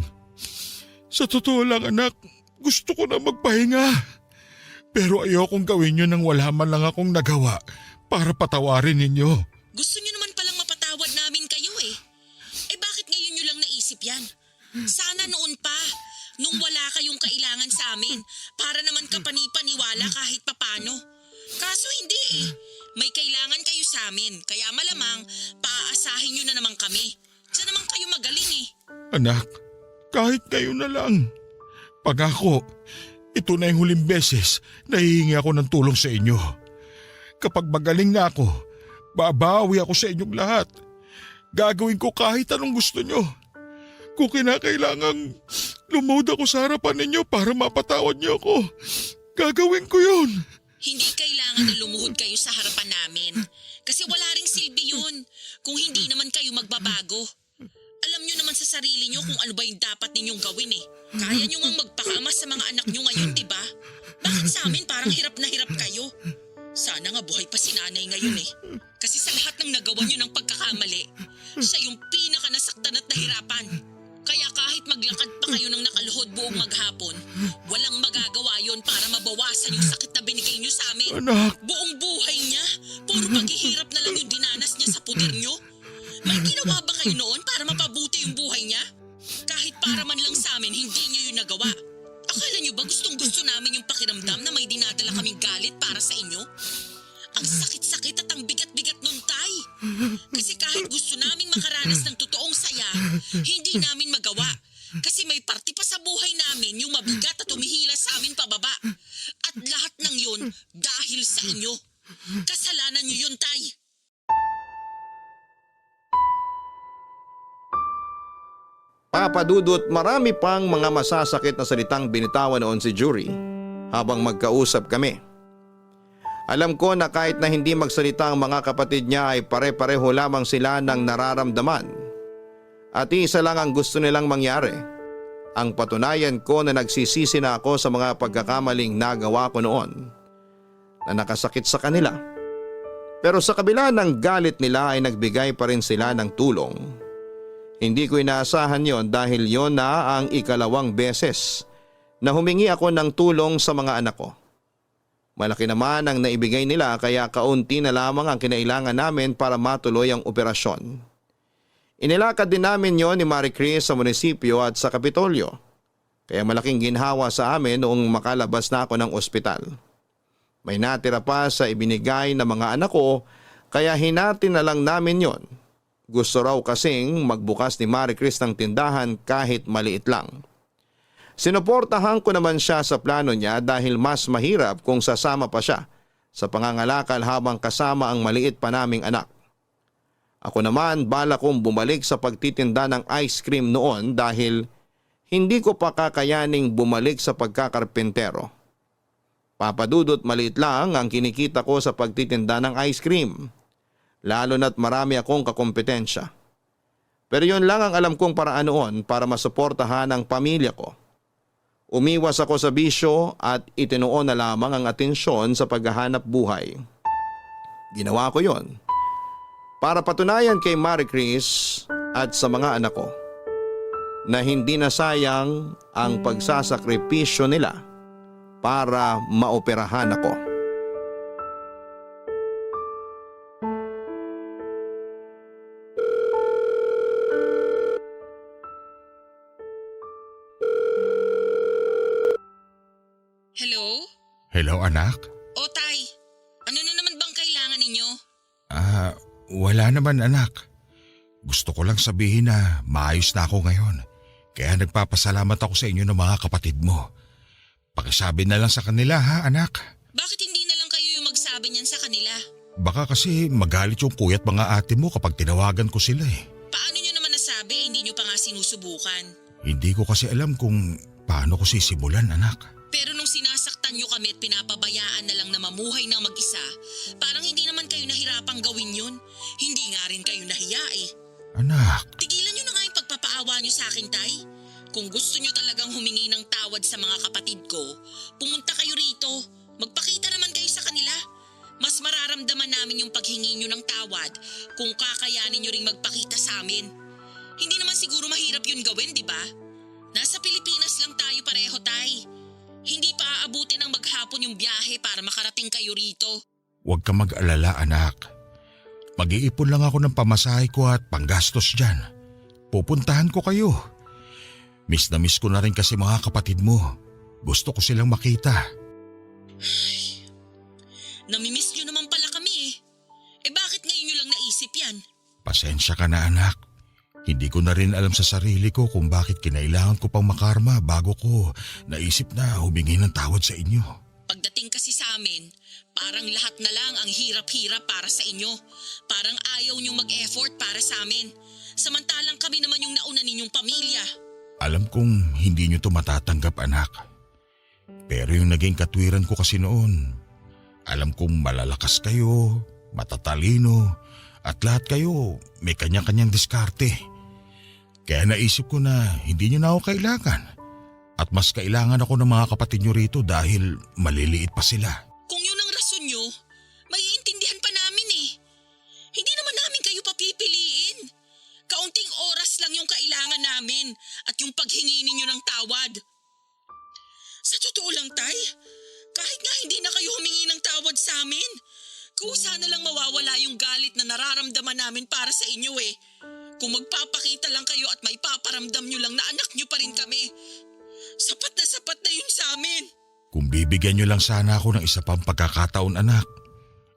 Sa totoo lang, anak, gusto ko na magpahinga. Pero ayokong gawin yun nang wala man lang akong nagawa para patawarin ninyo. Gusto niyo naman palang mapatawad namin kayo eh. Eh bakit ngayon niyo lang naisip yan? Sana noon pa, nung wala kayong kailangan sa amin, para naman kapani-paniwala kahit papano. Kaso hindi eh. May kailangan kayo sa amin, kaya malamang paaasahin niyo na naman kami. Diyan naman kayo magaling eh. Anak, kahit kayo na lang. Pangako, ito na yung huling beses na hihingi ako ng tulong sa inyo. Kapag magaling na ako, babawi ako sa inyong lahat. Gagawin ko kahit anong gusto nyo. Kung kinakailangang lumuhod ako sa harapan ninyo para mapatawad niyo ako, gagawin ko yun. Hindi kailangan na lumuhod kayo sa harapan namin. Kasi wala ring silbi yun kung hindi naman kayo magbabago. Alam nyo naman sa sarili nyo kung ano ba yung dapat ninyong gawin eh. Kaya nyo ngang magpakama sa mga anak nyo ngayon, diba? Bakit sa amin parang hirap na hirap kayo? Sana nga buhay pa si nanay ngayon eh. Kasi sa lahat ng nagawa nyo ng pagkakamali, siya yung pinaka nasaktan at nahirapan. Kaya kahit maglakad pa kayo ng nakaluhod buong maghapon, walang magagawa yon para mabawasan yung sakit na binigay nyo sa amin. Anak! Buong buhay niya, puro paghihirap na lang yung dinanas niya sa puder nyo. May ginawa ba kayo noon para mapabuti yung buhay niya? Kahit para man lang sa amin, hindi nyo yung nagawa. Akala nyo ba gustong gusto namin yung pakiramdam na may dinadala kaming galit para sa inyo? Ang sakit-sakit at ang bigat-bigat nun, Tay. Kasi kahit gusto naming makaranas ng totoong saya, hindi namin magawa. Kasi may parte pa sa buhay namin yung mabigat at humihila sa amin pababa. At lahat ng yun dahil sa inyo. Kasalanan nyo yun, Tay. Papa Dudut, marami pang mga masasakit na salitang binitawan noon si Jury habang magkausap kami. Alam ko na kahit na hindi magsalita ang mga kapatid niya ay pare-pareho lamang sila ng nararamdaman. At isa lang ang gusto nilang mangyari. Ang patunayan ko na nagsisisi na ako sa mga pagkakamaling nagawa ko noon na nakasakit sa kanila. Pero sa kabila ng galit nila ay nagbigay pa rin sila ng tulong. Hindi ko inaasahan yon dahil yon na ang ikalawang beses na humingi ako ng tulong sa mga anak ko. Malaki naman ang naibigay nila kaya kaunti na lamang ang kinailangan namin para matuloy ang operasyon. Inilakad din namin yon ni Marie Chris sa munisipyo at sa Kapitolyo. Kaya malaking ginhawa sa amin noong makalabas na ako ng ospital. May natira pa sa ibinigay ng mga anak ko kaya hinati na lang namin yon. Gusto raw kasing magbukas ni Marie Chris ng tindahan kahit maliit lang. Sinuportahan ko naman siya sa plano niya dahil mas mahirap kung sasama pa siya sa pangangalakal habang kasama ang maliit pa naming anak. Ako naman bala kong bumalik sa pagtitinda ng ice cream noon dahil hindi ko pa kakayaning bumalik sa pagkakarpentero. Papadudot maliit lang ang kinikita ko sa pagtitinda ng ice cream. Lalo na't marami akong kakompetensya. Pero yun lang ang alam kong paraan noon para masuportahan ang pamilya ko. Umiwas ako sa bisyo at itinuon na lamang ang atensyon sa paghahanap buhay. Ginawa ko yon para patunayan kay Marie Chris at sa mga anak ko na hindi na sayang ang pagsasakripisyo nila para maoperahan ako. Hello? Hello anak? O tay, ano na naman bang kailangan ninyo? Wala naman anak. Gusto ko lang sabihin na maayos na ako ngayon. Kaya nagpapasalamat ako sa inyo ng mga kapatid mo. Pakisabi na lang sa kanila ha anak. Bakit hindi na lang kayo yung magsabi niyan sa kanila? Baka kasi magalit yung kuya at mga ate mo kapag tinawagan ko sila eh. Paano nyo naman nasabi, hindi nyo pa nga sinusubukan? Hindi ko kasi alam kung paano ko sisimulan anak. Pero nung sinasaktan nyo kami at pinapabayaan na lang na mamuhay ng mag-isa, parang hindi naman kayo nahirapang gawin yun. Hindi nga rin kayo nahiya eh. Anak, Tigilan nyo na nga yung pagpapaawa nyo sa akin, tay. Kung gusto nyo talagang humingi ng tawad sa mga kapatid ko, pumunta kayo rito. Magpakita naman kayo sa kanila. Mas mararamdaman namin yung paghingi nyo ng tawad kung kakayanin nyo ring magpakita sa amin. Hindi naman siguro mahirap yun gawin, di ba? Nasa Pilipinas lang tayo pareho, tay. Hindi pa aabutin ng maghapon yung biyahe para makarating kayo rito. huwag ka mag-alala anak. Mag-iipon lang ako ng pamasahe ko at panggastos dyan. Pupuntahan ko kayo. Miss na miss ko na rin kasi mga kapatid mo. Gusto ko silang makita. Namimiss nyo naman pala kami eh. Eh bakit ngayon nyo lang naisip yan? Pasensya ka na anak. Hindi ko na rin alam sa sarili ko kung bakit kinailangan ko pang makarma bago ko naisip na humingi ng tawad sa inyo. Pagdating kasi sa amin, parang lahat na lang ang hirap-hirap para sa inyo. Parang ayaw nyong mag-effort para sa amin. Samantalang kami naman yung nauna ninyong pamilya. Alam kong hindi nyo to matatanggap anak. Pero yung naging katwiran ko kasi noon, alam kong malalakas kayo, matatalino, at lahat kayo may kanya-kanyang diskarte. Kaya naisip ko na hindi nyo na ako kailangan. At mas kailangan ako ng mga kapatid nyo rito dahil maliliit pa sila. Kung yun ang rason nyo, maiintindihan pa namin eh. Hindi naman namin kayo papipiliin. Kaunting oras lang yung kailangan namin at yung paghingi ninyo ng tawad. Sa totoo lang, tay, kahit nga hindi na kayo humingi ng tawad sa amin, kusa na lang mawawala yung galit na nararamdaman namin para sa inyo eh. Kung magpapakita lang kayo at may paparamdam nyo lang na anak nyo pa rin kami, sapat na yun sa amin. Kung bibigyan nyo lang sana ako ng isa pang pagkakataon anak,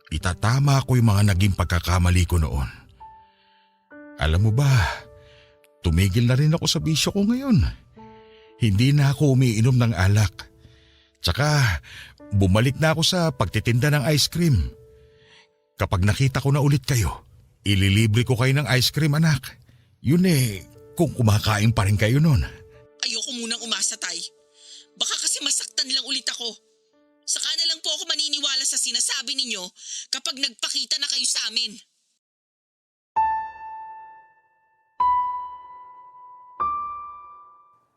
itatama ko yung mga naging pagkakamali ko noon. Alam mo ba, tumigil na rin ako sa bisyo ko ngayon. Hindi na ako umiinom ng alak. Tsaka bumalik na ako sa pagtitinda ng ice cream. Kapag nakita ko na ulit kayo, ililibre ko kayo ng ice cream anak. Yun eh, kung kumakain pa rin kayo nun. Ayoko munang umasa, tay. Baka kasi masaktan lang ulit ako. Saka na lang po ako maniniwala sa sinasabi ninyo kapag nagpakita na kayo sa amin.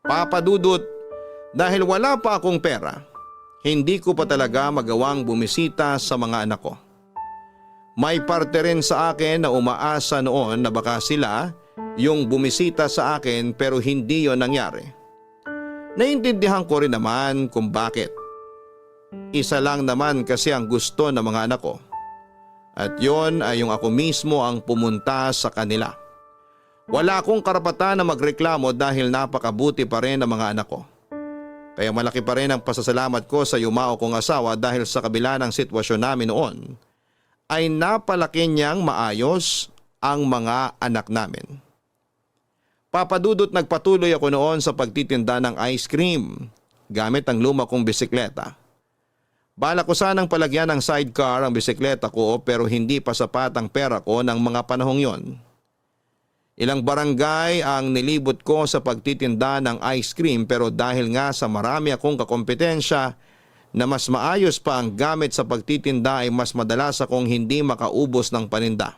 Papa Dudut, dahil wala pa akong pera, hindi ko pa talaga magawang bumisita sa mga anak ko. May parte rin sa akin na umaasa noon na baka sila yung bumisita sa akin pero hindi yon nangyari. Naintindihan ko rin naman kung bakit. Isa lang naman kasi ang gusto ng mga anak ko. At yon ay yung ako mismo ang pumunta sa kanila. Wala akong karapatan na magreklamo dahil napakabuti pa rin ng mga anak ko. Kaya malaki pa rin ang pasasalamat ko sa yumao kong asawa dahil sa kabila ng sitwasyon namin noon, ay napalaki niyang maayos ang mga anak namin. Papadudot, nagpatuloy ako noon sa pagtitinda ng ice cream gamit ang luma kong bisikleta. Bala ko sanang palagyan ng sidecar ang bisikleta ko pero hindi pa sapat ang pera ko ng mga panahong yon. Ilang barangay ang nilibot ko sa pagtitinda ng ice cream pero dahil nga sa marami akong kakompetensya na mas maayos pa ang gamit sa pagtitinda ay mas madalas akong hindi makaubos ng paninda.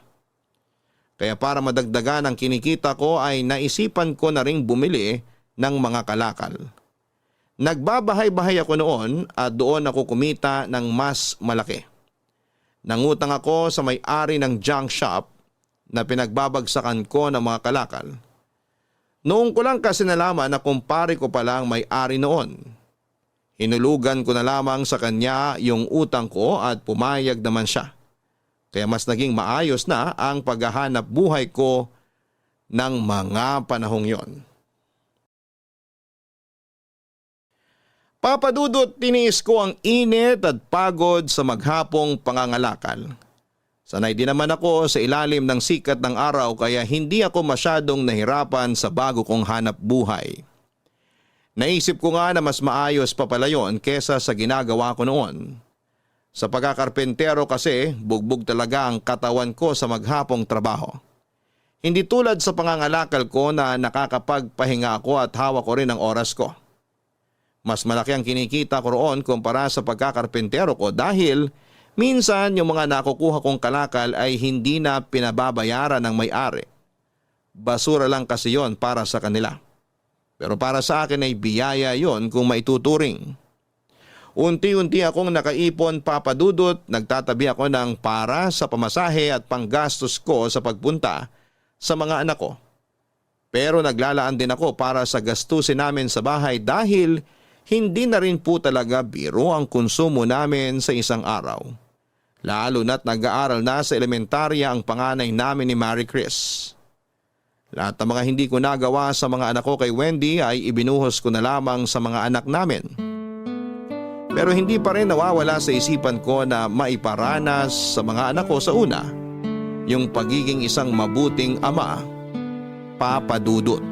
Kaya para madagdagan ang kinikita ko ay naisipan ko na ring bumili ng mga kalakal. Nagbabahay-bahay ako noon at doon ako kumita ng mas malaki. Nangutang ako sa may-ari ng junk shop na pinagbabagsakan ko ng mga kalakal. Noong ko lang kasi nalaman na kumpare ko palang may-ari noon. Hinulugan ko na lamang sa kanya yung utang ko at pumayag naman siya. Kaya mas naging maayos na ang paghahanap buhay ko ng mga panahong yon. Papadudot, tiniis ko ang init at pagod sa maghapong pangangalakal. Sanay din naman ako sa ilalim ng sikat ng araw kaya hindi ako masyadong nahirapan sa bago kong hanap buhay. Naisip ko nga na mas maayos pa pala yon kesa sa ginagawa ko noon. Sa pagkakarpentero kasi, bugbog talaga ang katawan ko sa maghapong trabaho. Hindi tulad sa pangangalakal ko na nakakapagpahinga ako at hawak ko rin ang oras ko. Mas malaki ang kinikita ko roon kumpara sa pagkakarpentero ko dahil minsan yung mga nakukuha kong kalakal ay hindi na pinababayaran ng may-ari. Basura lang kasi yon para sa kanila. Pero para sa akin ay biyaya yon kung maituturing. Unti-unti akong nakaipon, Papadudot, nagtatabi ako ng para sa pamasahe at panggastos ko sa pagpunta sa mga anak ko. Pero naglalaan din ako para sa gastusin namin sa bahay dahil hindi na rin po talaga biro ang konsumo namin sa isang araw. Lalo na't nag-aaral na sa elementarya ang panganay namin ni Marie Chris. Lahat ng mga hindi ko nagawa sa mga anak ko kay Wendy ay ibinuhos ko na lamang sa mga anak namin. Pero hindi pa rin nawawala sa isipan ko na maiparanas sa mga anak ko sa una yung pagiging isang mabuting ama, Papadudot.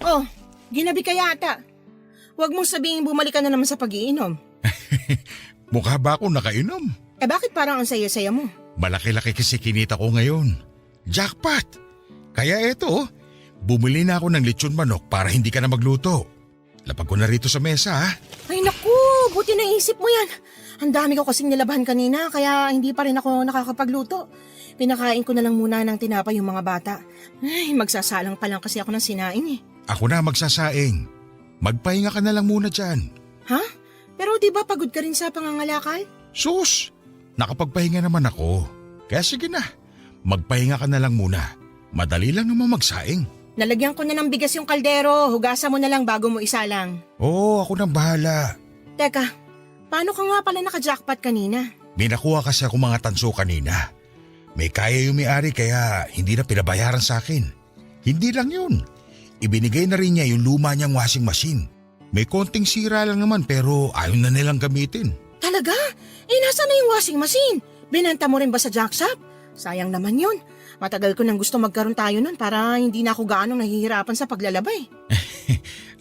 Oh, ginabi ka yata. Huwag mong sabihin bumalik ka na naman sa pag-iinom. Mukha ba ako nakainom? Eh bakit parang ang saya-saya mo? Malaki-laki kasi kinita ko ngayon. Jackpot! Kaya eto, bumili na ako ng lechon manok para hindi ka na magluto. Lapag ko na rito sa mesa ha. Ay naku, buti naisip mo yan. Ang dami ko kasing nilabahan kanina kaya hindi pa rin ako nakakapagluto. Pinakain ko na lang muna ng tinapay yung mga bata. Ay, magsasalang pa lang kasi ako ng sinaing eh. Ako na magsasaing. Magpahinga ka na lang muna dyan. Ha? Pero di ba pagod ka rin sa pangangalakal? Sus! Nakapagpahinga naman ako. Kaya sige na, magpahinga ka na lang muna. Madali lang naman magsaing. Nalagyan ko na ng bigas yung kaldero. Hugasan mo na lang bago mo isalang. Oo, ako nang bahala. Teka, paano ka nga pala naka-jackpot kanina? May nakuha kasi ako mga tanso kanina. May kaya yung may-ari kaya hindi na pinabayaran sa akin. Hindi lang yun. Ibinigay na rin niya yung luma niyang washing machine. May konting sira lang naman pero ayaw na nilang gamitin. Talaga? Eh, nasa na yung washing machine? Binenta mo rin ba sa jack shop? Sayang naman yun. Matagal ko nang gusto magkaroon tayo nun para hindi na ako gaano nahihirapan sa paglalabay.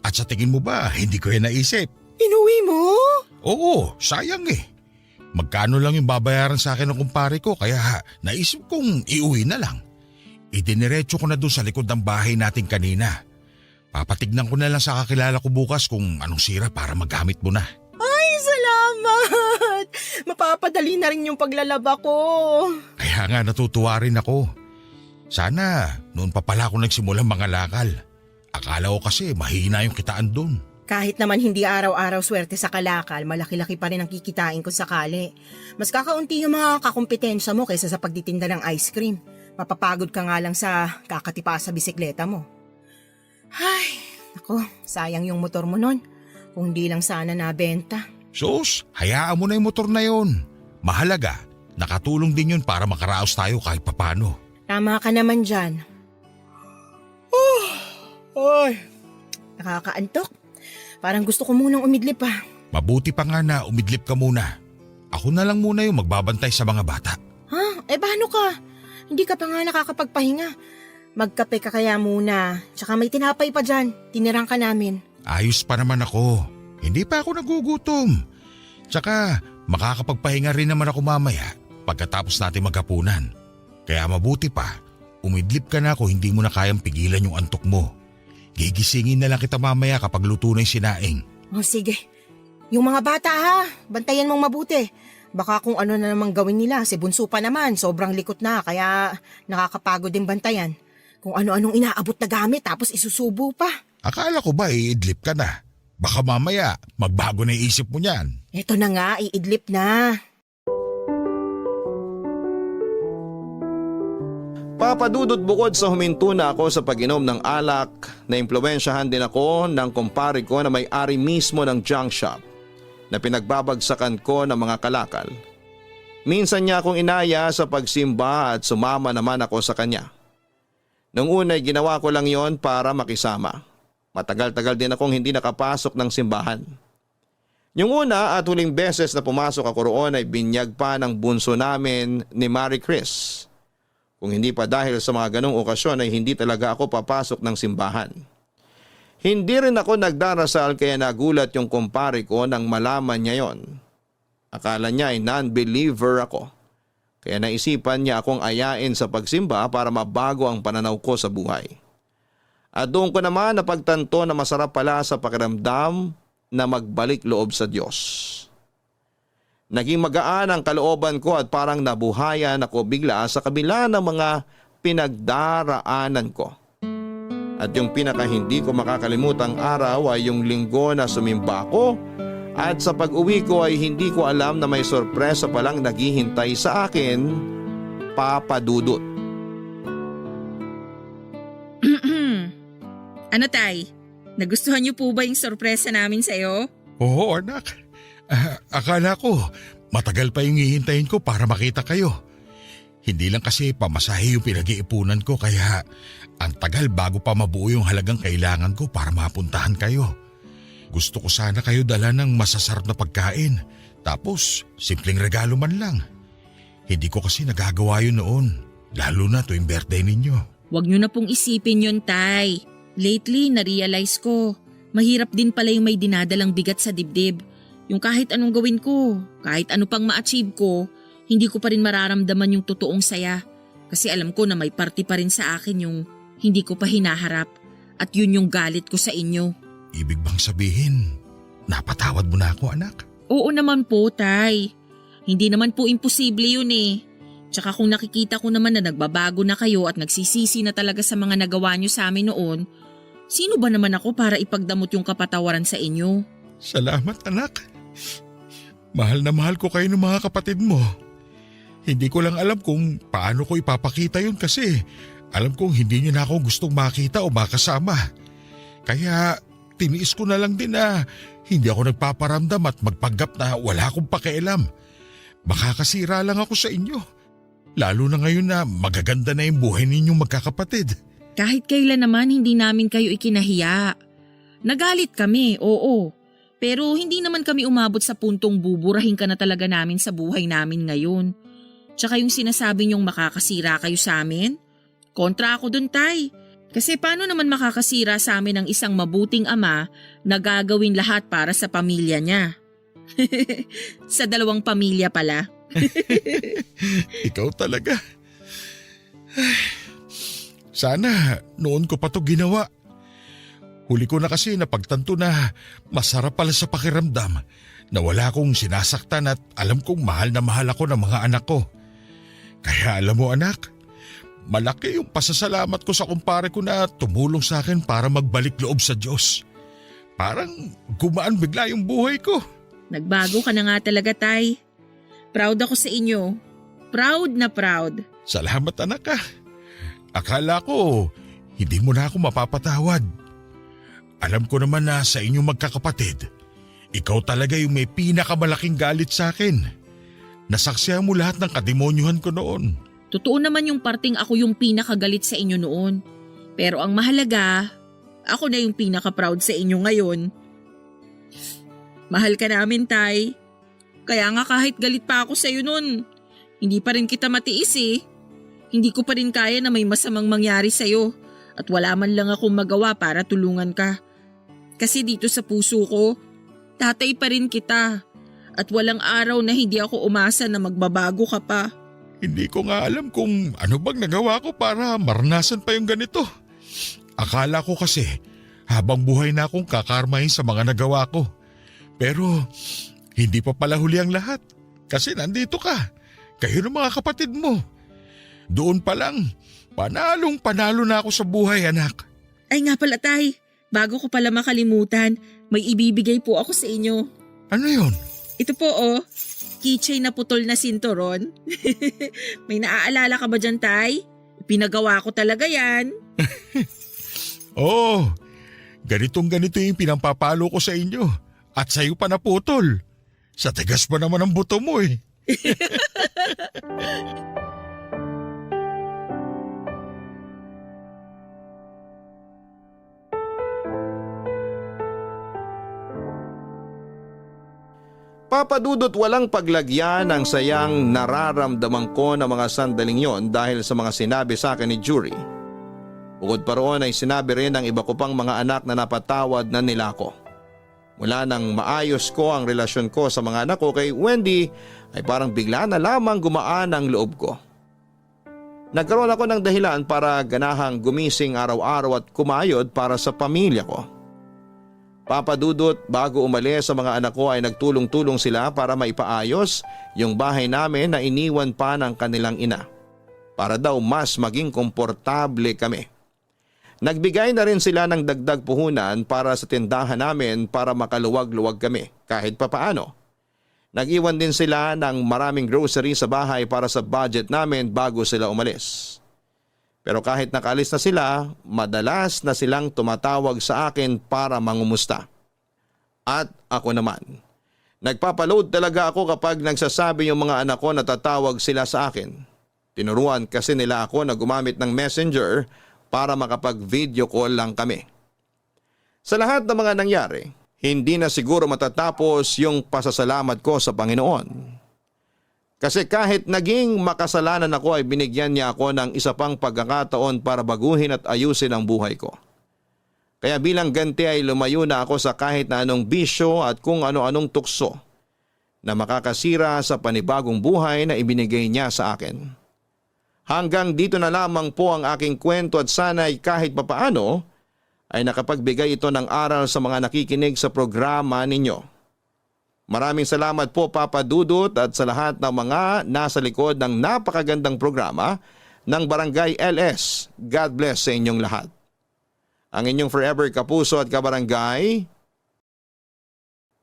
At sa tingin mo ba, hindi ko yan naisip? Inuwi mo? Oo, sayang eh. Magkano lang yung babayaran sa akin ng kumpare ko kaya naisip kong iuwi na lang. Idiniretso ko na doon sa likod ng bahay natin kanina. Papatignan ko na lang sa kakilala ko bukas kung anong sira para magamit mo na. Ay, salamat! Mapapadali na rin yung paglalaba ko. Kaya nga natutuwa rin ako. Sana noon pa pala ako nagsimulang mangalakal. Akala ko kasi mahina yung kitaan doon. Kahit naman hindi araw-araw swerte sa kalakal, malaki-laki pa rin ang kikitain ko sakali. Mas kakaunti yung mga kakumpetensya mo kaysa sa pagtitinda ng ice cream. Mapapagod ka nga lang sa kakatipa sa bisikleta mo. Ay, ako, sayang yung motor mo nun. Kung di lang sana nabenta. Sus, hayaan mo na yung motor na yun. Mahalaga, nakatulong din yun para makaraos tayo kahit papano. Tama ka naman dyan. Ay, nakakaantok. Parang gusto ko munang umidlip pa. Mabuti pa nga na umidlip ka muna. Ako na lang muna yung magbabantay sa mga bata. Ha? Eh, paano ka? Hindi ka pa nga nakakapagpahinga. Magkape ka kaya muna. Tsaka may tinapay pa dyan. Tinirang ka namin. Ayos pa naman ako. Hindi pa ako nagugutom. Tsaka makakapagpahinga rin naman ako mamaya pagkatapos natin maghapunan. Kaya mabuti pa, umidlip ka na kung hindi mo na kayang pigilan yung antok mo. Gigisingin na lang kita mamaya kapag luto na yung sinaing. O sige. Yung mga bata ha, bantayan mong mabuti. Baka kung ano na naman gawin nila, si Bunso pa naman, sobrang likot na, kaya nakakapagod din bantayan. Kung ano-anong inaabot na gamit tapos isusubo pa. Akala ko ba iidlip ka na? Baka mamaya magbago na yung isip mo niyan. Ito na nga, iidlip na. Papadudot bukod sa huminto na ako sa pag-inom ng alak, na impluwensyahan din ako ng kumpare ko na may-ari mismo ng junk shop na pinagbabagsakan ko ng mga kalakal. Minsan niya akong inaya sa pagsimba at sumama naman ako sa kanya. Nung una'y ginawa ko lang yon para makisama. Matagal-tagal din akong hindi nakapasok ng simbahan. Yung una at huling beses na pumasok ako roon ay binyag pa ng bunso namin ni Marie Chris. Kung hindi pa dahil sa mga ganong okasyon ay hindi talaga ako papasok ng simbahan. Hindi rin ako nagdarasal kaya nagulat yung kumpare ko nang malaman niya yon. Akala niya ay non-believer ako. Kaya naisipan niya akong ayain sa pagsimba para mabago ang pananaw ko sa buhay. At doon ko naman napagtanto na masarap pala sa pakiramdam na magbalik loob sa Diyos. Naging magaan ang kalooban ko at parang nabuhayan ako bigla sa kabila ng mga pinagdaraanan ko. At yung pinaka hindi ko makakalimutang araw ay yung linggo na sumimba ko at sa pag-uwi ko ay hindi ko alam na may sorpresa palang naghihintay sa akin, Papa Dudut. Ano tay? Nagustuhan niyo po ba yung sorpresa namin sa'yo? Oo anak, akala ko matagal pa yung hihintayin ko para makita kayo. Hindi lang kasi pamasahe yung pinag-iipunan ko kaya ang tagal bago pa mabuo yung halagang kailangan ko para mapuntahan kayo. Gusto ko sana kayo dala ng masasarap na pagkain tapos simpleng regalo man lang. Hindi ko kasi nagagawa yun noon, lalo na tuwing birthday ninyo. Huwag niyo na pong isipin yun, tay. Lately, na-realize ko, mahirap din pala yung may dinadalang bigat sa dibdib. Yung kahit anong gawin ko, kahit ano pang ma-achieve ko, hindi ko pa rin mararamdaman yung totoong saya. Kasi alam ko na may party pa rin sa akin yung hindi ko pa hinaharap. At yun yung galit ko sa inyo. Ibig bang sabihin, napatawad mo na ako anak? Oo naman po, tay. Hindi naman po imposible yun eh. Tsaka kung nakikita ko naman na nagbabago na kayo at nagsisisi na talaga sa mga nagawa nyo sa amin noon, sino ba naman ako para ipagdamot yung kapatawaran sa inyo? Salamat anak. Mahal na mahal ko kayo ng mga kapatid mo. Hindi ko lang alam kung paano ko ipapakita yun kasi alam kong hindi niyo na ako gustong makita o makasama. Kaya tiniis ko na lang din na hindi ako nagpaparamdam at magpanggap na wala akong pakialam. Makakasira lang ako sa inyo. Lalo na ngayon na magaganda na yung buhay ninyong magkakapatid. Kahit kailan naman hindi namin kayo ikinahiya. Nagalit kami, oo. Pero hindi naman kami umabot sa puntong buburahin ka na talaga namin sa buhay namin ngayon. Tsaka yung sinasabi niyong makakasira kayo sa amin? Kontra ako dun, tay. Kasi paano naman makakasira sa amin ang isang mabuting ama na gagawin lahat para sa pamilya niya? Sa dalawang pamilya pala. Ikaw talaga. Sana noon ko pa to ginawa. Huli ko na kasi napagtanto na masarap pala sa pakiramdam na wala akong sinasaktan at alam kong mahal na mahal ako ng mga anak ko. Kaya alam mo anak, malaki yung pasasalamat ko sa kumpare ko na tumulong sa akin para magbalik loob sa Diyos. Parang gumaan bigla yung buhay ko. Nagbago ka na nga talaga, tay. Proud ako sa inyo. Proud na proud. Salamat anak ah. Akala ko hindi mo na ako mapapatawad. Alam ko naman na sa inyong magkakapatid, ikaw talaga yung may pinakamalaking galit sa akin. Nasaksihan mo lahat ng kademonyuhan ko noon. Totoo naman yung parting ako yung pinakagalit sa inyo noon. Pero ang mahalaga, ako na yung pinaka-proud sa inyo ngayon. Mahal ka namin, tay. Kaya nga kahit galit pa ako sa iyo noon, hindi pa rin kita matiis eh. Hindi ko pa rin kaya na may masamang mangyari sa iyo at wala man lang akong magawa para tulungan ka. Kasi dito sa puso ko, tatay pa rin kita at walang araw na hindi ako umasa na magbabago ka pa. Hindi ko nga alam kung ano bang nagawa ko para maranasan pa yung ganito. Akala ko kasi habang buhay na akong kakarmahin sa mga nagawa ko. Pero hindi pa pala huli ang lahat. Kasi nandito ka. Kayo ng mga kapatid mo. Doon pa lang, panalo na ako sa buhay, anak. Ay nga pala tay, bago ko pala makalimutan, may ibibigay po ako sa inyo. Ano yun? Ito po keychain na putol na sinturon. May naaalala ka ba dyan tay? Pinagawa ko talaga yan. Oo, ganito yung pinampapalo ko sa inyo. At sa'yo pa naputol. Sa tigas pa naman ang buto mo eh. Papadudot walang paglagyan ang sayang nararamdaman ko ng mga sandaling yon dahil sa mga sinabi sa akin ni Jury. Bukod pa roon ay sinabi rin ng iba ko pang mga anak na napatawad na nila ako. Mula nang maayos ko ang relasyon ko sa mga anak ko kay Wendy ay parang bigla na lamang gumaan ang loob ko. Nagkaroon ako ng dahilan para ganahang gumising araw-araw at kumayod para sa pamilya ko. Papadudot, bago umalis sa mga anak ko ay nagtulong-tulong sila para maipaayos yung bahay namin na iniwan pa ng kanilang ina. Para daw mas maging komportable kami. Nagbigay na rin sila ng dagdag puhunan para sa tindahan namin para makaluwag-luwag kami kahit papaano. Nag-iwan din sila ng maraming grocery sa bahay para sa budget namin bago sila umalis. Pero kahit nakaalis na sila, madalas na silang tumatawag sa akin para mangumusta. At ako naman. Nagpapaload talaga ako kapag nagsasabi yung mga anak ko na tatawag sila sa akin. Tinuruan kasi nila ako na gumamit ng Messenger para makapag-video call lang kami. Sa lahat ng mga nangyari, hindi na siguro matatapos yung pasasalamat ko sa Panginoon. Kasi kahit naging makasalanan ako ay binigyan niya ako ng isa pang pagkakataon para baguhin at ayusin ang buhay ko. Kaya bilang ganti ay lumayo na ako sa kahit na anong bisyo at kung ano-anong tukso na makakasira sa panibagong buhay na ibinigay niya sa akin. Hanggang dito na lamang po ang aking kwento at sana'y kahit papaano ay nakapagbigay ito ng aral sa mga nakikinig sa programa ninyo. Maraming salamat po Papa Dudut at sa lahat ng mga nasa likod ng napakagandang programa ng Barangay LS. God bless sa inyong lahat. Ang inyong forever kapuso at kabarangay,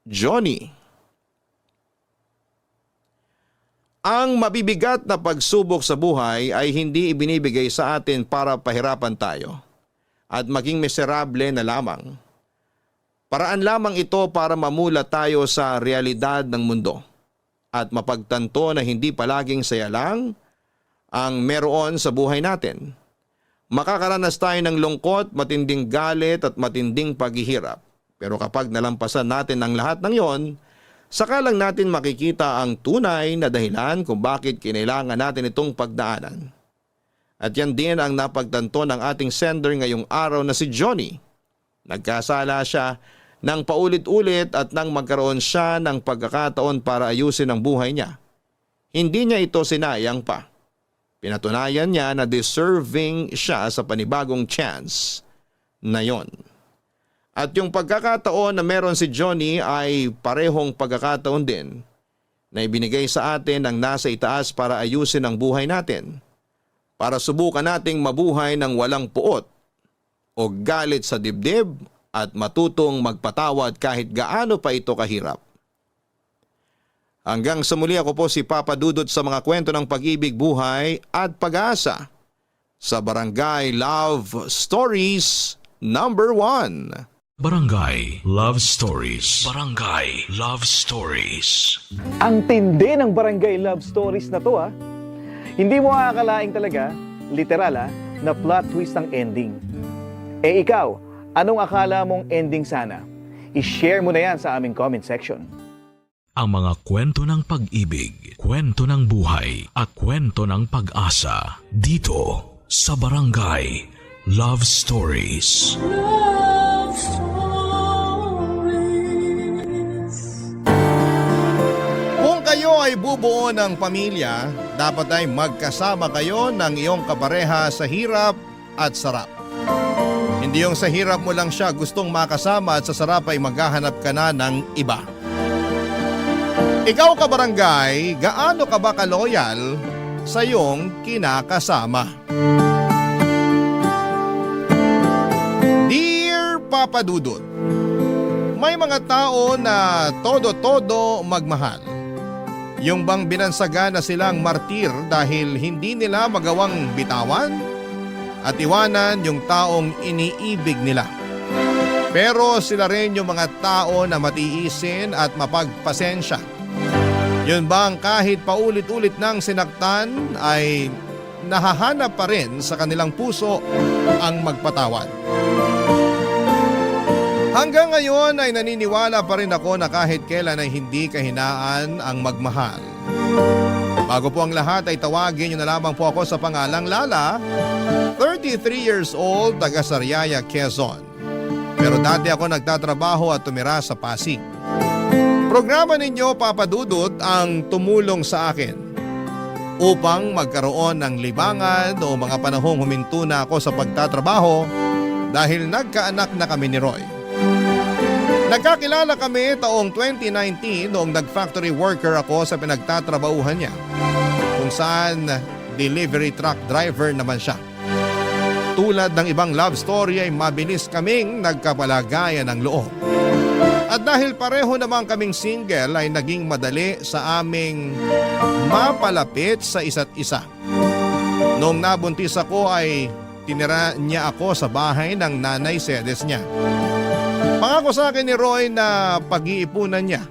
Johnny. Ang mabibigat na pagsubok sa buhay ay hindi ibinibigay sa atin para pahirapan tayo at maging miserable na lamang. Paraan lamang ito para mamula tayo sa realidad ng mundo at mapagtanto na hindi palaging saya lang ang meron sa buhay natin. Makakaranas tayo ng lungkot, matinding galit at matinding paghihirap. Pero kapag nalampasan natin ang lahat ng yon, saka lang natin makikita ang tunay na dahilan kung bakit kinailangan natin itong pagdaanan. At yan din ang napagtanto ng ating sender ngayong araw na si Johnny. Nagkasala siya nang paulit-ulit at nang magkaroon siya ng pagkakataon para ayusin ang buhay niya. Hindi niya ito sinayang pa. Pinatunayan niya na deserving siya sa panibagong chance na yon. At yung pagkakataon na meron si Johnny ay parehong pagkakataon din na ibinigay sa atin ng nasa itaas para ayusin ang buhay natin. Para subukan nating mabuhay ng walang puot o galit sa dibdib at matutong magpatawad kahit gaano pa ito kahirap. Hanggang sa muli, ako po si Papa Dudut sa mga kwento ng pag-ibig, buhay at pag-asa sa Barangay Love Stories number 1. Barangay Love Stories. Barangay Love Stories. Ang tindi ng Barangay Love Stories na to Hindi mo akalaing talaga, literal na plot twist ang ending. Ikaw, anong akala mong ending sana? I-share mo na yan sa aming comment section. Ang mga kwento ng pag-ibig, kwento ng buhay at kwento ng pag-asa dito sa Barangay Love Stories. Love Stories. Kung kayo ay bubuo ng pamilya, dapat ay magkasama kayo ng iyong kapareha sa hirap at sarap. Hindi yung sa hirap mo lang siya gustong makasama at sa sarap ay maghahanap ka na ng iba. Ikaw kabarangay, gaano ka ba kaloyal sa iyong kinakasama? Dear Papa Dudut, may mga tao na todo-todo magmahal. Yung bang binansaga na silang martir dahil hindi nila magawang bitawan at iwanan yung taong iniibig nila. Pero sila rin yung mga tao na matiisin at mapagpasensya. Yun bang kahit paulit-ulit nang sinaktan ay nahahanap pa rin sa kanilang puso ang magpatawad. Hanggang ngayon ay naniniwala pa rin ako na kahit kailan ay hindi kahinaan ang magmahal. Bago po ang lahat ay tawagin niyo na lamang po ako sa pangalang Lala, 33 years old, taga Sariaya, Quezon. Pero dati ako nagtatrabaho at tumira sa Pasig. Programa ninyo, Papa Dudut, ang tumulong sa akin upang magkaroon ng libangan o mga panahong huminto na ako sa pagtatrabaho dahil nagkaanak na kami ni Roy. Nagkakilala kami taong 2019 noong nag-factory worker ako sa pinagtatrabahuhan niya, kung saan delivery truck driver naman siya. Tulad ng ibang love story ay mabilis kaming nagkapalagayan ng loob. At dahil pareho naman kaming single ay naging madali sa aming mapalapit sa isa't isa. Noong nabuntis ako ay tinira niya ako sa bahay ng nanay sedes niya. Pangako sa akin ni Roy na pag-iipunan niya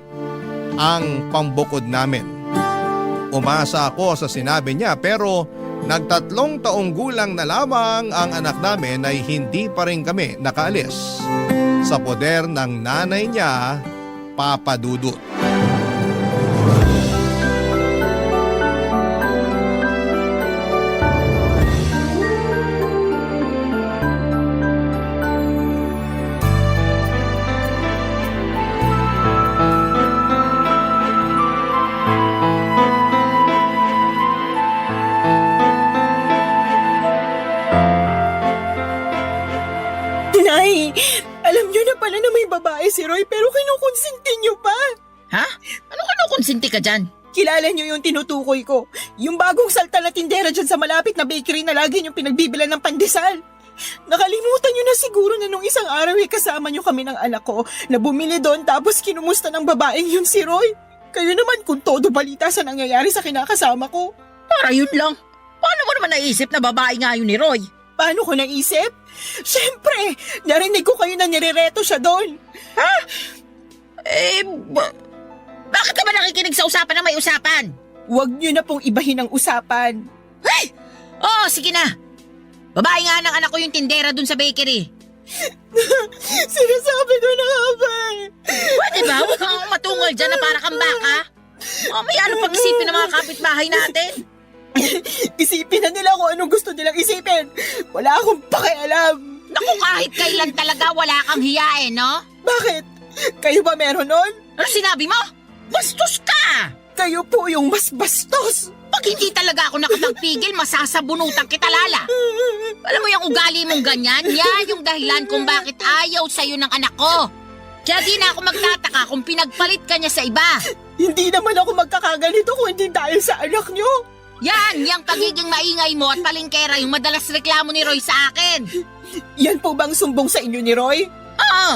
ang pambukod namin. Umasa ako sa sinabi niya pero nagtatlong taong gulang na lamang ang anak namin ay hindi pa rin kami nakaalis sa poder ng nanay niya, Papa Dudut. Nay, alam niyo na pala na may babae si Roy pero kinukonsinti niyo pa. Ha? Ano kinukonsinti ka dyan? Kilala niyo yung tinutukoy ko. Yung bagong salta na tindera dyan sa malapit na bakery na lagi niyong pinagbibilan ng pandesal. Nakalimutan niyo na siguro na nung isang araw ay kasama niyo kami ng anak ko na bumili doon tapos kinumusta ng babaeng yun si Roy. Kayo naman kung todo balita sa nangyayari sa kinakasama ko. Para yun lang. Paano mo naman naisip na babae nga yun ni Roy? Paano ko naisip? Siyempre, narinig ko kayo na nirereto siya doon. Ha? Bakit ka ba nakikinig sa usapan na may usapan? Huwag niyo na pong ibahin ang usapan. Hey! Oo, sige na. Babae nga ng anak ko yung tindera dun sa bakery. Sinasabi ko na nga ba? Pwede ba? Huwag kang matungal dyan na para kang baka. May ano pag-isipin ng mga kapitbahay natin? Isipin na nila kung anong gusto nilang isipin. Wala akong pakialam. Naku, kahit kailan talaga wala kang hiyain, no? Bakit? Kayo ba meron nun? Ano sinabi mo? Bastos ka! Kayo po yung mas bastos. Pag hindi talaga ako nakapagpigil, masasabunutan kita, Lala. Alam mo yung ugali mong ganyan? Yan yung dahilan kung bakit ayaw sa'yo ng anak ko. Kaya di na ako magtataka kung pinagpalit ka niya sa iba. Hindi naman ako magkakaganito kung hindi dahil sa anak niyo. Yan, yung pagiging maingay mo at palingkera yung madalas reklamo ni Roy sa akin. Yan po bang sumbong sa inyo ni Roy? Oo,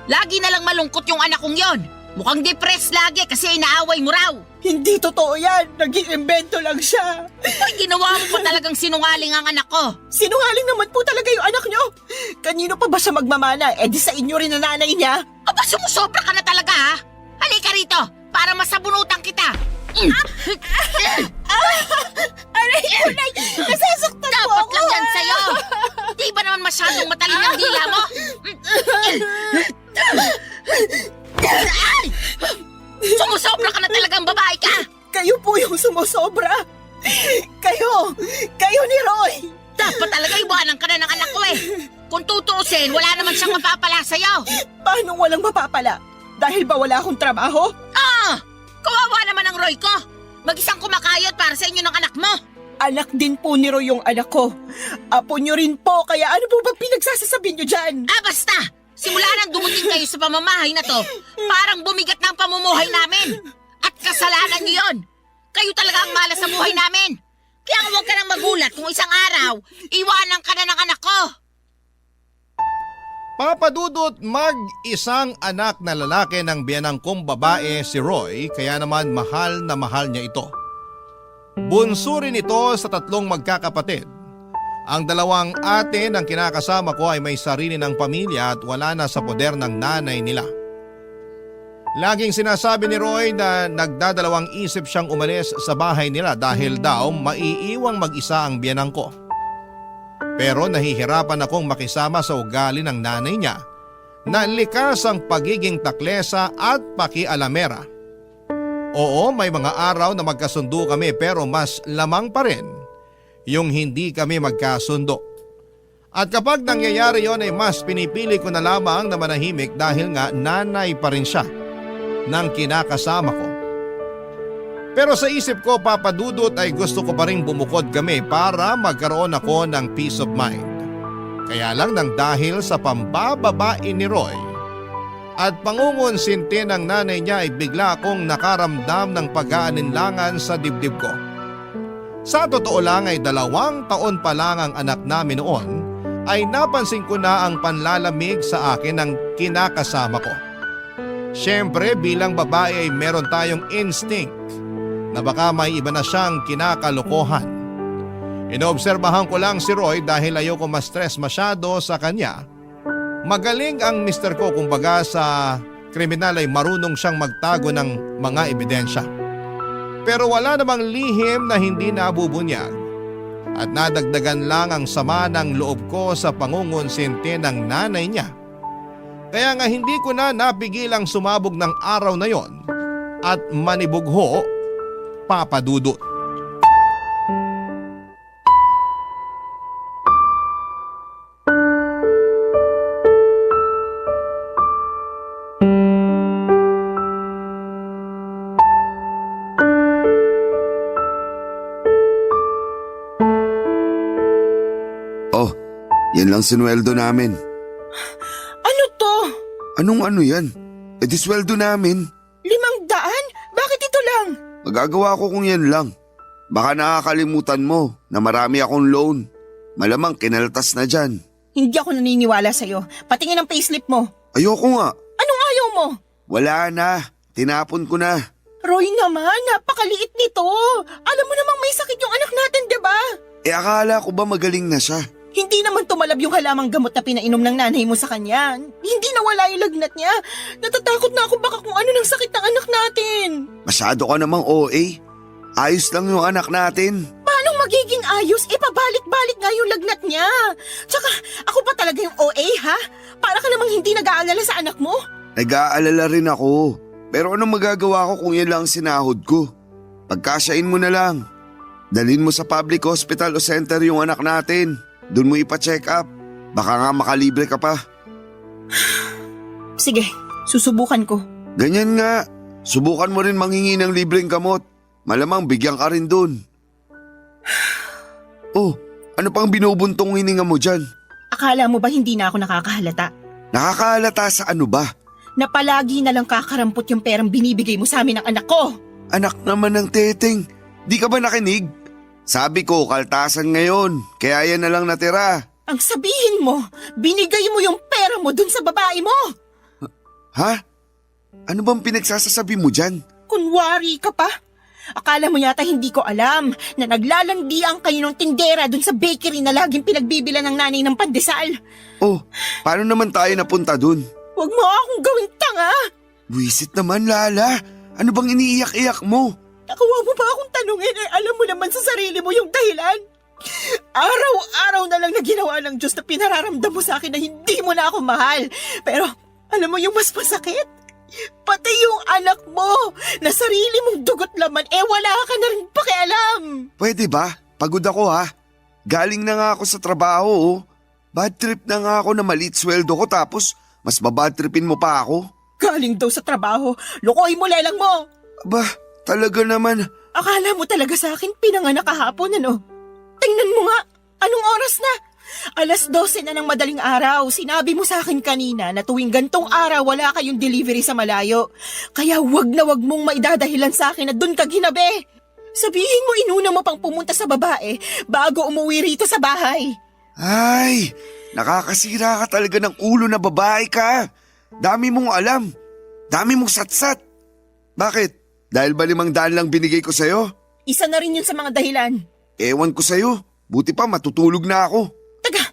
lagi na lang malungkot yung anak kong yon. Mukhang depressed lagi kasi inaaway mo raw. Hindi totoo yan. Nag-iimbento lang siya. Ay, ginawa mo pa talagang sinungaling ang anak ko. Sinungaling naman po talaga yung anak niyo. Kanino pa ba siya magmamana? Eh di sa inyo rin na nanay niya. Aba, sumusobra ka na talaga ha? Halika rito para masabunutan kita. Aray ko, Nay! Nasasaktan po Dapat ako! lang yan sa'yo. Di ba naman masyadong matalin ang dila mo? Ay! Sumusobra ka na talagang babae ka! Kayo po yung sumusobra! Kayo ni Roy! Dapat talaga iwanan ka na ng anak ko eh. Kung tutuusin, wala naman siyang mapapala sa'yo. Paano walang mapapala? Dahil ba wala akong trabaho? Kawawa naman ang Roy ko. Mag-isang kumakayod para sa inyo ng anak mo. Anak din po ni Roy yung anak ko. Apo niyo rin po, kaya ano po ba pinagsasasabi niyo dyan? Basta! Simula nang dumating kayo sa pamamahay na to, parang bumigat na ang pamumuhay namin. At kasalanan niyo yun. Kayo talaga ang malas sa buhay namin. Kaya huwag ka nang magulat kung isang araw, iwanan ka na ng anak ko. Papa Dudut, mag-isang anak na lalaki ng biyanang kong babae si Roy, kaya naman mahal na mahal niya ito. Bunso rin ito sa 3 magkakapatid. Ang 2 ate ng kinakasama ko ay may sarili ng pamilya at wala na sa poder ng nanay nila. Laging sinasabi ni Roy na nagdadalawang isip siyang umalis sa bahay nila dahil daw maiiwang mag-isa ang biyanang ko. Pero nahihirapan akong makisama sa ugali ng nanay niya na likas ang pagiging taklesa at pakialamera. Oo, may mga araw na magkasundo kami pero mas lamang pa rin yung hindi kami magkasundo. At kapag nangyayari yon ay mas pinipili ko na lamang na manahimik dahil nga nanay pa rin siya ng kinakasama ko. Pero sa isip ko, Papa Dudut, ay gusto ko pa rin bumukod kami para magkaroon ako ng peace of mind. Kaya lang nang dahil sa pambababae ni Roy at pangungonsinti ng nanay niya ay bigla akong nakaramdam ng pag-aalinlangan sa dibdib ko. Sa totoo lang ay 2 taon pa lang ang anak namin noon ay napansin ko na ang panlalamig sa akin ng kinakasama ko. Siyempre bilang babae ay meron tayong instinct na baka may iba na siyang kinakalokohan. Inoobserbahan ko lang si Roy dahil ayoko ma-stress masyado sa kanya. Magaling ang mister ko, kumbaga sa kriminal ay marunong siyang magtago ng mga ebidensya. Pero wala namang lihim na hindi nabubunyag at nadagdagan lang ang sama ng loob ko sa pangungonsinti ng nanay niya. Kaya nga hindi ko na napigilang sumabog ng araw na yon at manibugho, Papa Dudut. Oh, yan lang sinweldo namin. Ano to? Anong ano yan? E di sweldo namin. 500? Bakit ito lang? Magagawa ko kung yan lang. Baka nakakalimutan mo na marami akong loan. Malamang kinaltas na dyan. Hindi ako naniniwala sa'yo. Patingin ang payslip mo. Ayoko nga. Anong ayaw mo? Wala na. Tinapon ko na. Roy naman, napakaliit nito. Alam mo namang may sakit yung anak natin, diba? E akala ko ba magaling na siya? Hindi naman tumalab yung halamang gamot na pinainom ng nanay mo sa kanya. Hindi nawala yung lagnat niya. Natatakot na ako baka kung ano ng sakit ng anak natin. Masyado ka namang OA. Ayos lang yung anak natin. Paano magiging ayos? Pabalik-balik nga yung lagnat niya. Tsaka ako pa talaga yung OA, ha? Para ka namang hindi nag-aalala sa anak mo. Nag-aalala rin ako. Pero anong magagawa ko kung yan lang sinahod ko? Pagkasyain mo na lang. Dalhin mo sa public hospital o center yung anak natin. Doon mo ipa-check up. Baka nga makalibre ka pa. Sige, susubukan ko. Ganyan nga. Subukan mo rin manghingi ng libreng gamot. Malamang bigyan ka rin doon. Oh, ano pang binubuntong hininga mo dyan? Akala mo ba hindi na ako nakakahalata? Nakakahalata sa ano ba? Na palagi na lang kakarampot yung perang binibigay mo sa amin ng anak ko. Anak naman ng teteng. Di ka ba nakinig? Sabi ko, kaltasan ngayon. Kaya yan na lang natira. Ang sabihin mo, binigay mo yung pera mo dun sa babae mo. Ha? Ano bang pinagsasasabi mo dyan? Kunwari ka pa. Akala mo yata hindi ko alam na naglalandian kayo ng tindera dun sa bakery na laging pinagbibila ng nanay ng pandesal. Oh, paano naman tayo napunta dun? Huwag mo akong gawing tanga. Buwisit naman, Lala. Ano bang iniiyak-iyak mo? Nakuha mo ba akong tanungin alam mo naman sa sarili mo yung dahilan? Araw-araw na lang na ginawa ng Diyos na pinararamdam mo sa akin na hindi mo na ako mahal. Pero alam mo yung mas masakit? Pati yung anak mo na sarili mong dugot laman wala ka na rin pakialam. Pwede ba? Pagod ako ha. Galing na nga ako sa trabaho oh. Bad trip na nga ako na maliit sweldo ko tapos mas babad tripin mo pa ako. Galing daw sa trabaho, lukoy mo lelang mo. Aba, talaga naman. Akala mo talaga sa akin pinanganak kahapon ano? Tingnan mo nga, anong oras na? Alas 12 na ng madaling araw. Sinabi mo sa akin kanina na tuwing gantong araw wala kayong delivery sa malayo. Kaya wag na wag mong maidadahilan sa akin na dun ka ginabi. Sabihin mo inuna mo pang pumunta sa babae bago umuwi rito sa bahay. Ay, nakakasira ka talaga ng ulo na babae ka. Dami mong alam. Dami mong satsat. Bakit? Dahil ba 500 lang binigay ko sa'yo? Isa na rin yun sa mga dahilan. Ewan ko sa'yo. Buti pa matutulog na ako. Taga,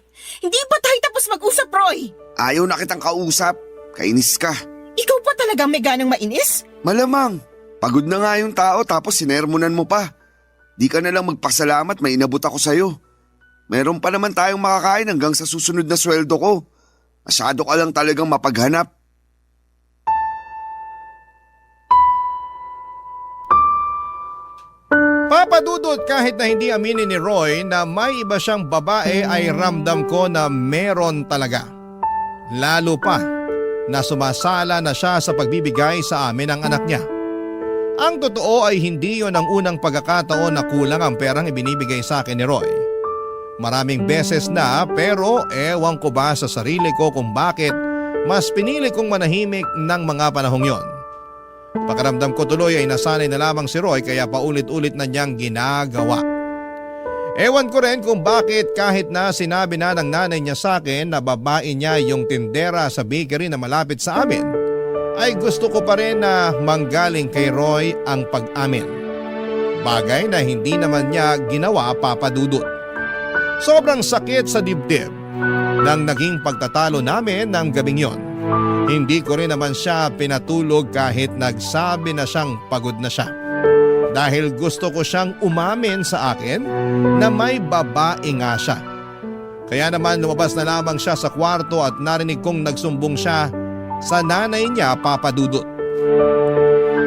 hindi pa tayo tapos mag-usap, Roy. Ayaw na kitang kausap. Kainis ka. Ikaw pa talagang may ganang mainis? Malamang. Pagod na nga yung tao tapos sinermonan mo pa. Di ka na lang magpasalamat may inabot ako sa'yo. Meron pa naman tayong makakain hanggang sa susunod na sweldo ko. Masyado ka lang talagang mapaghanap. Papadudot kahit na hindi aminin ni Roy na may iba siyang babae ay ramdam ko na meron talaga. Lalo pa na sumasala na siya sa pagbibigay sa amin ng anak niya. Ang totoo ay hindi yon ang unang pagkakataon na kulang ang perang ibinibigay sa akin ni Roy. Maraming beses na pero ewan ko ba sa sarili ko kung bakit mas pinili kong manahimik ng mga panahong yon. Pakiramdam ko tuloy ay nasanay na lamang si Roy kaya paulit-ulit na niyang ginagawa. Ewan ko rin kung bakit kahit na sinabi na ng nanay niya sa akin na babae niya yung tindera sa bakery na malapit sa amin, ay gusto ko pa rin na manggaling kay Roy ang pag-amin. Bagay na hindi naman niya ginawa, Papadudot. Sobrang sakit sa dibdib nang naging pagtatalo namin ng gabing yon. Hindi ko rin naman siya pinatulog kahit nagsabi na siyang pagod na siya. Dahil gusto ko siyang umamin sa akin na may babae nga siya. Kaya naman lumabas na lamang siya sa kwarto at narinig kong nagsumbong siya sa nanay niya, Papadudot.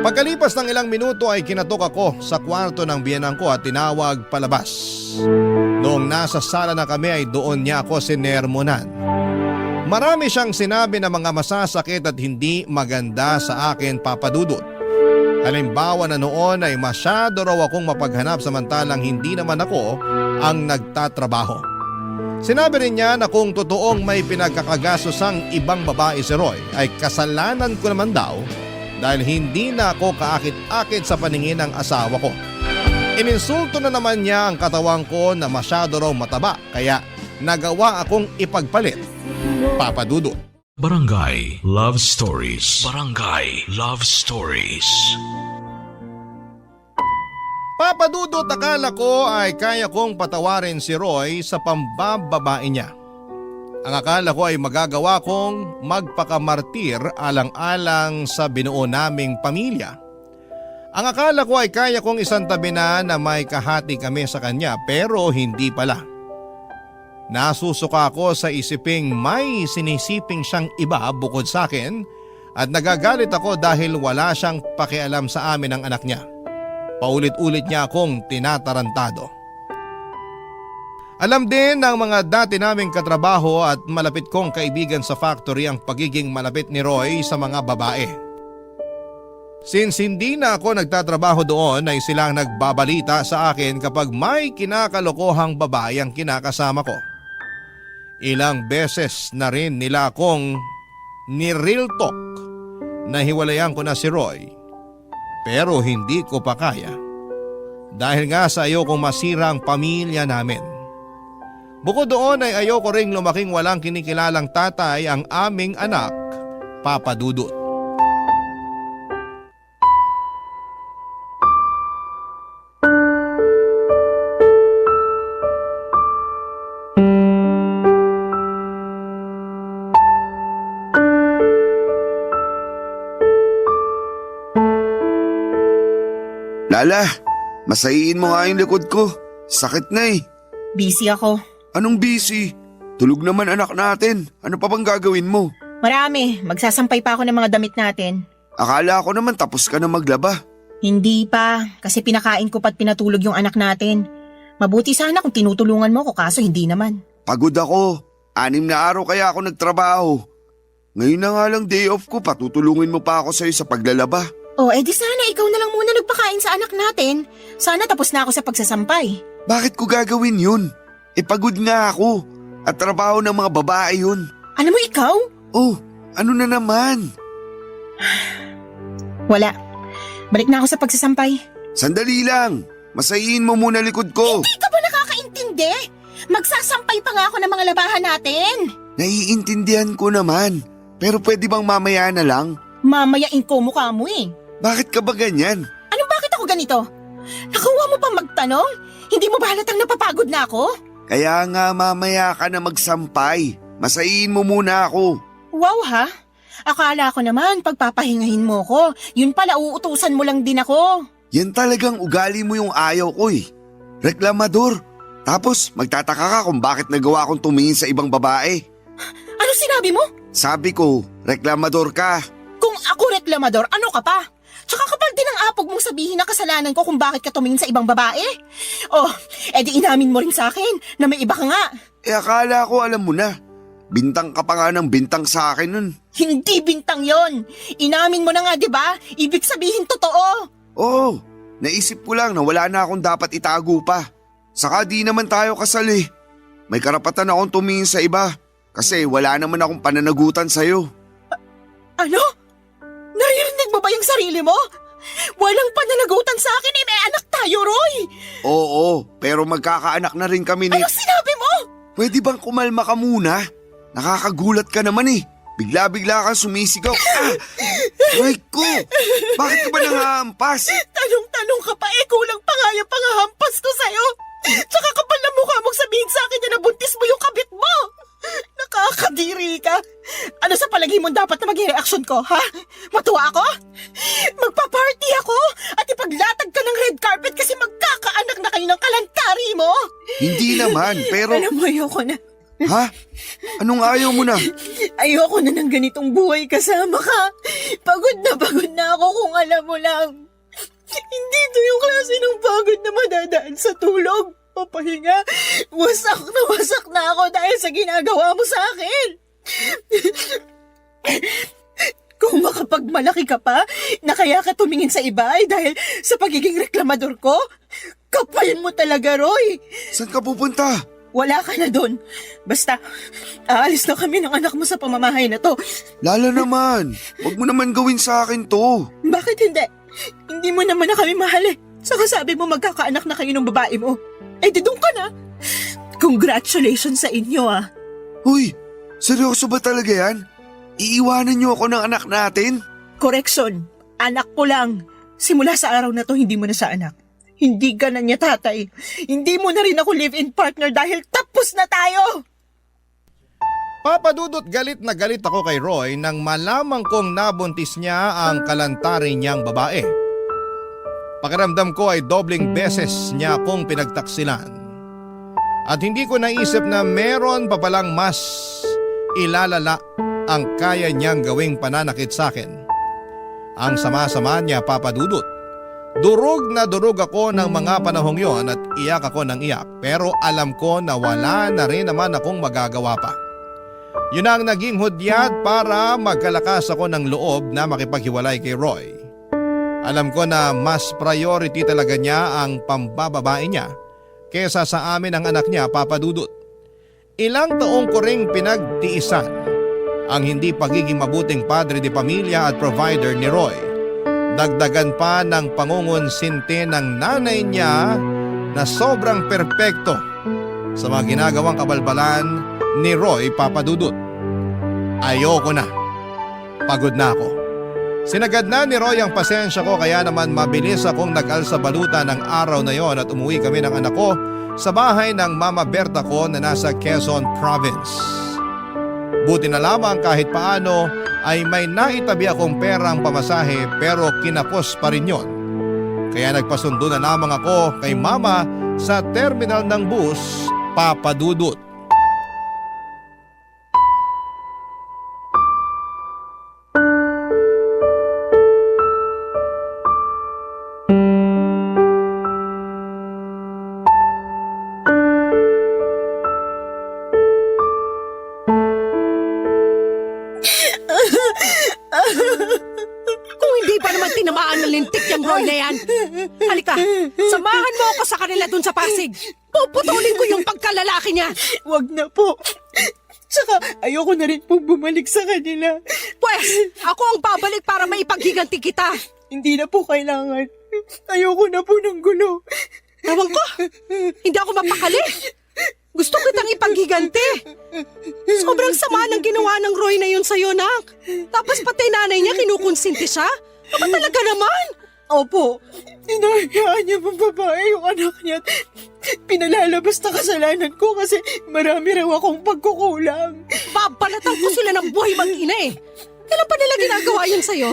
Pagkalipas ng ilang minuto ay kinatok ako sa kwarto ng biyenan ko at tinawag palabas. Noong nasa sala na kami ay doon niya ako sinermonan. Marami siyang sinabi na mga masasakit at hindi maganda sa akin, Papadudot. Halimbawa na noon ay masyado raw akong mapaghanap samantalang hindi naman ako ang nagtatrabaho. Sinabi rin niya na kung totoong may pinagkakagasosang ibang babae si Roy ay kasalanan ko naman daw dahil hindi na ako kaakit-akit sa paningin ng asawa ko. Ininsulto na naman niya ang katawan ko na masyado raw mataba kaya nagawa akong ipagpalit, Papadudot. Barangay Love Stories. Barangay Love Stories. Papadudot, akala ko ay kaya kong patawarin si Roy sa pambababae niya. Ang akala ko ay magagawa kong magpakamartir alang-alang sa binuo naming pamilya. Ang akala ko ay kaya kong isantabi na may kahati kami sa kanya pero hindi pala. Nasusuka ako sa isiping may sinisiping siyang iba bukod sa akin at nagagalit ako dahil wala siyang pakialam sa amin ng anak niya. Paulit-ulit niya akong tinatarantado. Alam din ng mga dati naming katrabaho at malapit kong kaibigan sa factory ang pagiging malapit ni Roy sa mga babae. Since hindi na ako nagtatrabaho doon ay silang nagbabalita sa akin kapag may kinakalokohang babae ang kinakasama ko. Ilang beses na rin nila akong ni-real talk na hiwalayan ko na si Roy. Pero hindi ko pa kaya. Dahil nga sa ayokong masira ang pamilya namin. Bukod doon ay ayoko ring lumaking walang kinikilalang tatay ang aming anak, Papadudot. Lala, masayiin mo nga yung likod ko. Sakit na eh. Busy ako. Anong busy? Tulog naman anak natin. Ano pa bang gagawin mo? Marami. Magsasampay pa ako ng mga damit natin. Akala ko naman tapos ka na maglaba. Hindi pa. Kasi pinakain ko pa't pinatulog yung anak natin. Mabuti sana kung tinutulungan mo ko kaso hindi naman. Pagod ako. 6 na araw kaya ako nagtrabaho. Ngayon na nga lang day off ko, patutulungin mo pa ako sa'yo sa paglalaba. Oh, edi sana ikaw na lang muna nagpakain sa anak natin. Sana tapos na ako sa pagsasampay. Bakit ko gagawin yun? Pagod nga ako. At trabaho ng mga babae yun. Alam mo ikaw? Oh, ano na naman? Wala. Balik na ako sa pagsasampay. Sandali lang. Masayin mo muna likod ko. Hindi ka ba nakakaintindi? Magsasampay pa nga ako ng mga labahan natin. Naiintindihan ko naman. Pero pwede bang mamaya na lang? Mamayain ko mukha mo eh. Bakit ka ba ganyan? Anong bakit ako ganito? Nakuha mo pang magtanong? Hindi mo ba halatang napapagod na ako? Kaya nga mamaya ka na magsampay. Masayin mo muna ako. Wow ha? Akala ko naman pagpapahingahin mo ko. Yun pala uutusan mo lang din ako. Yan talagang ugali mo yung ayaw ko eh. Reklamador. Tapos magtataka ka kung bakit nagawa kong tumingin sa ibang babae. Ano sinabi mo? Sabi ko, reklamador ka. Kung ako reklamador, ano ka pa? Tsaka kapal din ang apog mong sabihin na kasalanan ko kung bakit ka tumingin sa ibang babae. Oh, edi inamin mo rin sa akin na may iba ka nga. Akala ko alam mo na. Bintang ka pa nga ng bintang sa akin nun. Hindi bintang yon. Inamin mo na nga, di ba? Ibig sabihin totoo. Oo, naisip ko lang na wala na akong dapat itago pa. Saka di naman tayo kasal eh. May karapatan akong tumingin sa iba kasi wala naman akong pananagutan sa'yo. Ano? Naririnig mo ba yung sarili mo? Walang pananagutan sa akin eh, may anak tayo, Roy! Oo, pero magkakaanak na rin kami ni... Ano sinabi mo? Pwede bang kumalma ka muna? Nakakagulat ka naman eh. Bigla-bigla kang sumisigaw. Ay ko! Bakit ka ba nangahampas? Tanong-tanong ka pa eh, kulang pa nga yung pangahampas ko sa'yo. Tsaka kapal na mukha mong sabihin sa akin na nabuntis mo yung kabit mo. Nakakadiri ka. Ano sa palagi mo dapat na maging reaksyon ko, ha? Matuwa ako? Magpa-party ako at ipaglatag ka ng red carpet kasi magkakaanak na kayo ng kalantari mo? Hindi naman, pero... Alam mo, ayoko na. Ha? Anong ayaw mo na? Ayoko na ng ganitong buhay kasama ka. Pagod na ako kung alam mo lang. Hindi ito yung klase ng pagod na madadaan sa tulog. Papahinga. Wasak na ako dahil sa ginagawa mo sa akin. Kung makapagmalaki ka pa, na kaya ka tumingin sa iba ay dahil sa pagiging reklamador ko, kapal mo talaga, Roy. Saan ka pupunta? Wala ka na doon. Basta, aalis na kami ng anak mo sa pamamahay na to. Lala naman, huwag mo naman gawin sa akin to. Bakit hindi? Hindi mo naman na kami mahal eh. Saka sabi mo magkakaanak na kayo ng babae mo. Eh di doon ka na. Congratulations sa inyo ah. Uy, seryoso ba talaga yan? Iiwanan niyo ako ng anak natin? Correction, anak ko lang. Simula sa araw na to hindi mo na siya anak. Hindi ka na niya tatay. Hindi mo na rin ako live-in partner dahil tapos na tayo. Papadudot galit na galit ako kay Roy nang malamang kong nabuntis niya ang kalantari niyang babae. Pakiramdam ko ay dobling beses niya akong pinagtaksilan. At hindi ko naisip na meron pa palang mas ilalala ang kaya niyang gawing pananakit sa akin. Ang sama-sama niya, Papadudot. Durog na durog ako ng mga panahong yon at iyak ako ng iyak, pero alam ko na wala na rin naman akong magagawa pa. Yun ang naging hudyat para magkalakas ako ng loob na makipaghiwalay kay Roy. Alam ko na mas priority talaga niya ang pambababae niya kesa sa amin ang anak niya, Papadudot. Ilang taong ko ring pinagtiisan ang hindi pagiging mabuting padre de pamilya at provider ni Roy. Dagdagan pa ng pangungonsinti ng nanay niya na sobrang perpekto sa mga ginagawang kabalbalan ni Roy, Papadudot. Ayoko na. Pagod na ako. Sinagad na ni Roy ang pasensya ko kaya naman mabilis akong nag-alsa baluta ng araw na yon at umuwi kami ng anak ko sa bahay ng Mama Berta ko na nasa Quezon Province. Buti na lamang kahit paano ay may naitabi akong perang pamasahe pero kinapos pa rin yon. Kaya nagpasundo na lamang ako kay Mama sa terminal ng bus, Papadudot. Kung hindi pa naman tinamaan ng lintik yung Roy na yan. Halika, samahan mo ako sa kanila dun sa Pasig. Puputulin ko yung pagkalalaki niya. Wag na po. Tsaka ayoko na rin pong bumalik sa kanila. Pwes, ako ang babalik para maipaghiganti kita. Hindi na po kailangan. Ayoko na po ng gulo. Ewan ko, hindi ako mapakali. Gusto kitang ipaghiganti. Sobrang sama ng ginawa ng Roy na yun sa'yo, nak. Tapos pati nanay niya kinukonsinti siya. Ako talaga naman. Opo, inahayaan niya mong babae yung anak niya. Pinalalabas na kasalanan ko kasi marami raw akong pagkukulang. Babalatan ko sila ng buhay mag-ina eh. Kailan pa nila ginagawa yun sa'yo?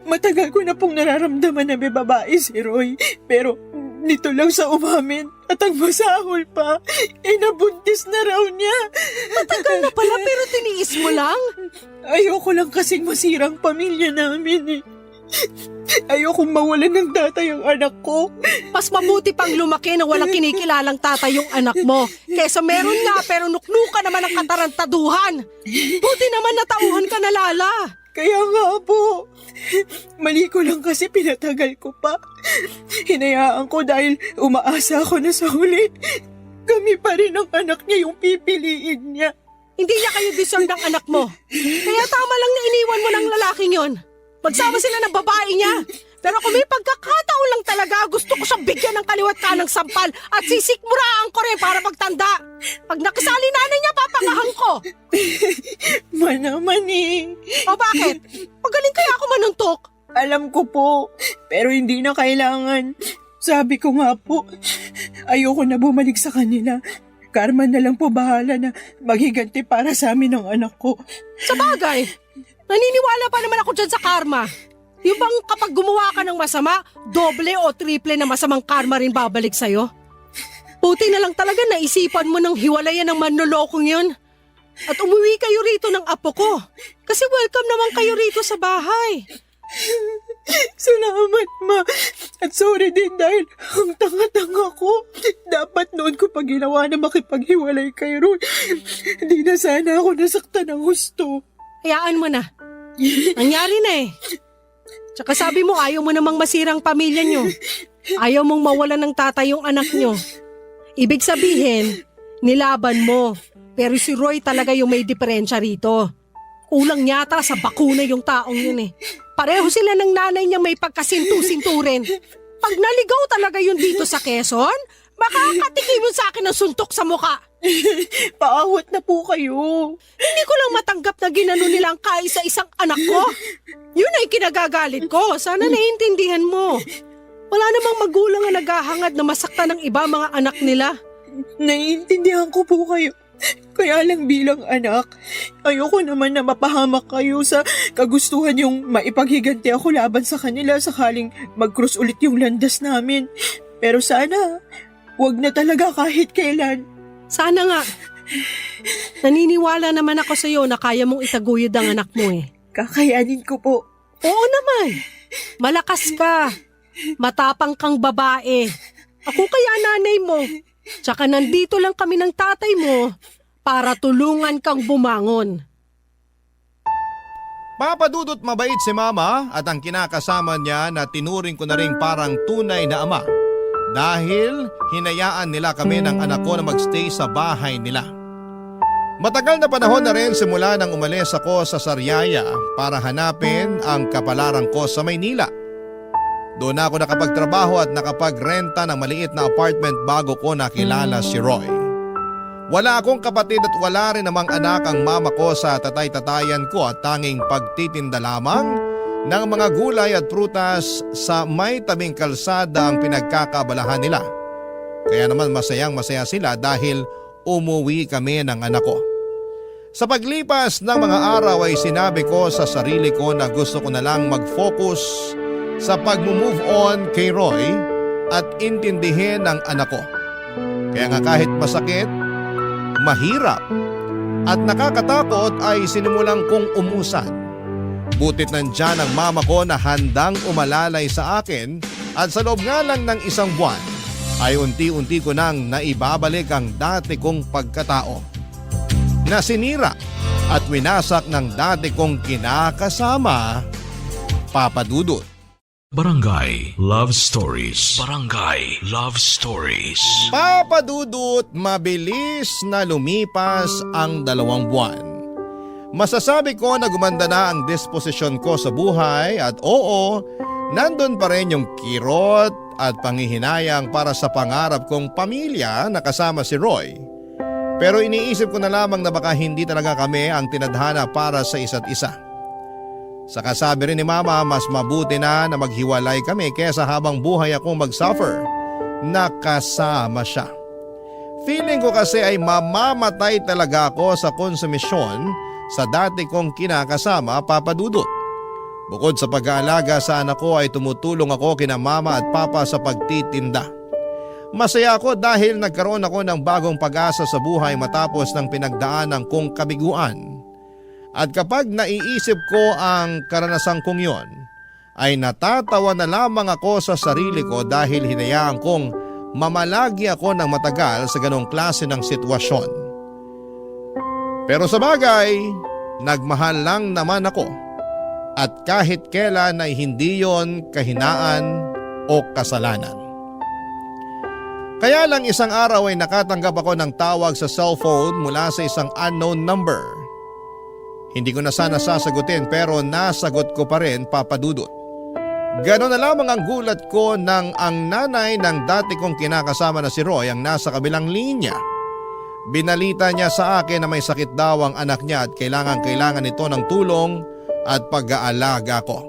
Matagal ko na pong nararamdaman na may babae si Roy. Pero nito lang sa umamin at ang masahol pa, nabuntis na raw niya. Matagal na pala pero tiniis mo lang. Ayoko lang kasing masirang pamilya namin eh. Ayokong mawalan ng tatay ang anak ko. Mas mabuti pang lumaki na walang kinikilalang tatay yung anak mo. Kesa meron nga pero nuknuka naman ang katarantaduhan. Buti naman natauhan ka na, Lala. Kaya nga po. Mali ko lang kasi pinatagal ko pa. Hinayaan ko dahil umaasa ako na sa huli. Kami pa rin ang anak niya yung pipiliin niya. Hindi niya kayo deserve ng anak mo. Kaya tama lang na iniwan mo ng lalaking yon. Magsama sila ng babae niya. Pero kung may pagkakataon lang talaga, gusto ko siyang bigyan ng kaliwat ka ng sampal at sisikmuraan ko rin para magtanda. Pag nakasali nanay niya, papakahan ko. Manaman eh. O bakit? Magaling kaya ako manuntok? Alam ko po, pero hindi na kailangan. Sabi ko nga po, ayoko na bumalik sa kanila. Karma na lang po bahala na maghiganti para sa amin ng anak ko. Sa bagay, naniniwala pa naman ako dyan sa karma. Yung bang kapag gumawa ka ng masama, doble o triple na masamang karma rin babalik sa'yo? Buti na lang talaga naisipan mo ng hiwalayan ng manlolokong yun. At umuwi kayo rito ng apo ko. Kasi welcome naman kayo rito sa bahay. Salamat, ma. At sorry din dahil ang tanga-tanga ko. Dapat noon ko pa ginawa na makipaghiwalay kay Roy. Hindi na sana ako nasaktan ng gusto. Hayaan mo na. Nangyari na eh. Tsaka sabi mo ayaw mo namang masirang pamilya nyo. Ayaw mong mawalan ng tatay yung anak nyo. Ibig sabihin, nilaban mo. Pero si Roy talaga yung may diferensya rito. Kulang yata sa bakuna yung taong yun eh. Pareho sila ng nanay niya may pagkasintu-sinturin. Pag naligaw talaga yun dito sa Quezon, makakatikim yun sa akin ng suntok sa muka. Paawat na po kayo. Hindi ko lang matanggap na ginano nila ang kaisa-isang anak ko. Yun ay kinagagalit ko. Sana naiintindihan mo. Wala namang magulang na naghahangad na masaktan ng iba mga anak nila. Naiintindihan ko po kayo. Kaya lang bilang anak, ayoko naman na mapahamak kayo sa kagustuhan yung maipaghiganti ako laban sa kanila sakaling mag-cross ulit yung landas namin. Pero sana, wag na talaga kahit kailan. Sana nga. Naniniwala naman ako sa'yo na kaya mong itaguyod ang anak mo eh. Kakayanin ko po. Oo naman. Malakas ka. Matapang kang babae. Ako kaya nanay mo. Tsaka nandito lang kami ng tatay mo para tulungan kang bumangon. Papadudot mabait si Mama at ang kinakasama niya na tinuring ko na rin parang tunay na ama. Dahil hinayaan nila kami ng anak ko na magstay sa bahay nila. Matagal na panahon na rin simula nang umalis ako sa Sariaya para hanapin ang kapalaran ko sa Maynila. Doon ako nakapagtrabaho at nakapagrenta ng maliit na apartment bago ko nakilala si Roy. Wala akong kapatid at wala rin namang anak ang mama ko sa tatay-tatayan ko at tanging pagtitinda lamang ng mga gulay at prutas sa may tabing kalsada ang pinagkakabalahan nila. Kaya naman masayang-masaya sila dahil umuwi kami ng anak ko. Sa paglipas ng mga araw ay sinabi ko sa sarili ko na gusto ko na lang mag-focus sa pag-move on kay Roy at intindihin ang anak ko. Kaya nga kahit masakit, mahirap at nakakatakot ay sinimulang kong umusan. Butit nandyan ang mama ko na handang umalalay sa akin at sa loob nga lang ng isang buwan ay unti-unti ko nang naibabalik ang dati kong pagkatao. Na sinira at winasak ng dati kong kinakasama, Papa Dudut. Barangay Love Stories. Barangay Love Stories. Papadudot, mabilis na lumipas ang 2 buwan. Masasabi ko na gumanda na ang disposisyon ko sa buhay at oo, nandun pa rin yung kirot at panghihinayang para sa pangarap kong pamilya na kasama si Roy. Pero iniisip ko na lamang na baka hindi talaga kami ang tinadhana para sa isa't isa. Saka sabi rin ni Mama, mas mabuti na maghiwalay kami kesa habang buhay akong mag-suffer. Nakasama siya. Feeling ko kasi ay mamamatay talaga ako sa konsumisyon sa dati kong kinakasama, Papa Dudut. Bukod sa pag-aalaga sa anak ko ay tumutulong ako kina Mama at Papa sa pagtitinda. Masaya ako dahil nagkaroon ako ng bagong pag-asa sa buhay matapos ng pinagdaanan kong kabiguan. At kapag naiisip ko ang karanasan kong yon, ay natatawa na lamang ako sa sarili ko dahil hinayaan kong mamalagi ako ng matagal sa ganong klase ng sitwasyon. Pero sa bagay, nagmahal lang naman ako at kahit kailan ay hindi yon kahinaan o kasalanan. Kaya lang isang araw ay nakatanggap ako ng tawag sa cellphone mula sa isang unknown number. Hindi ko na sana sasagutin pero nasagot ko pa rin, Papa Dudut. Ganon na lamang ang gulat ko nang ang nanay ng dati kong kinakasama na si Roy ang nasa kabilang linya. Binalita niya sa akin na may sakit daw ang anak niya at kailangan nito ng tulong at pag-aalaga ko.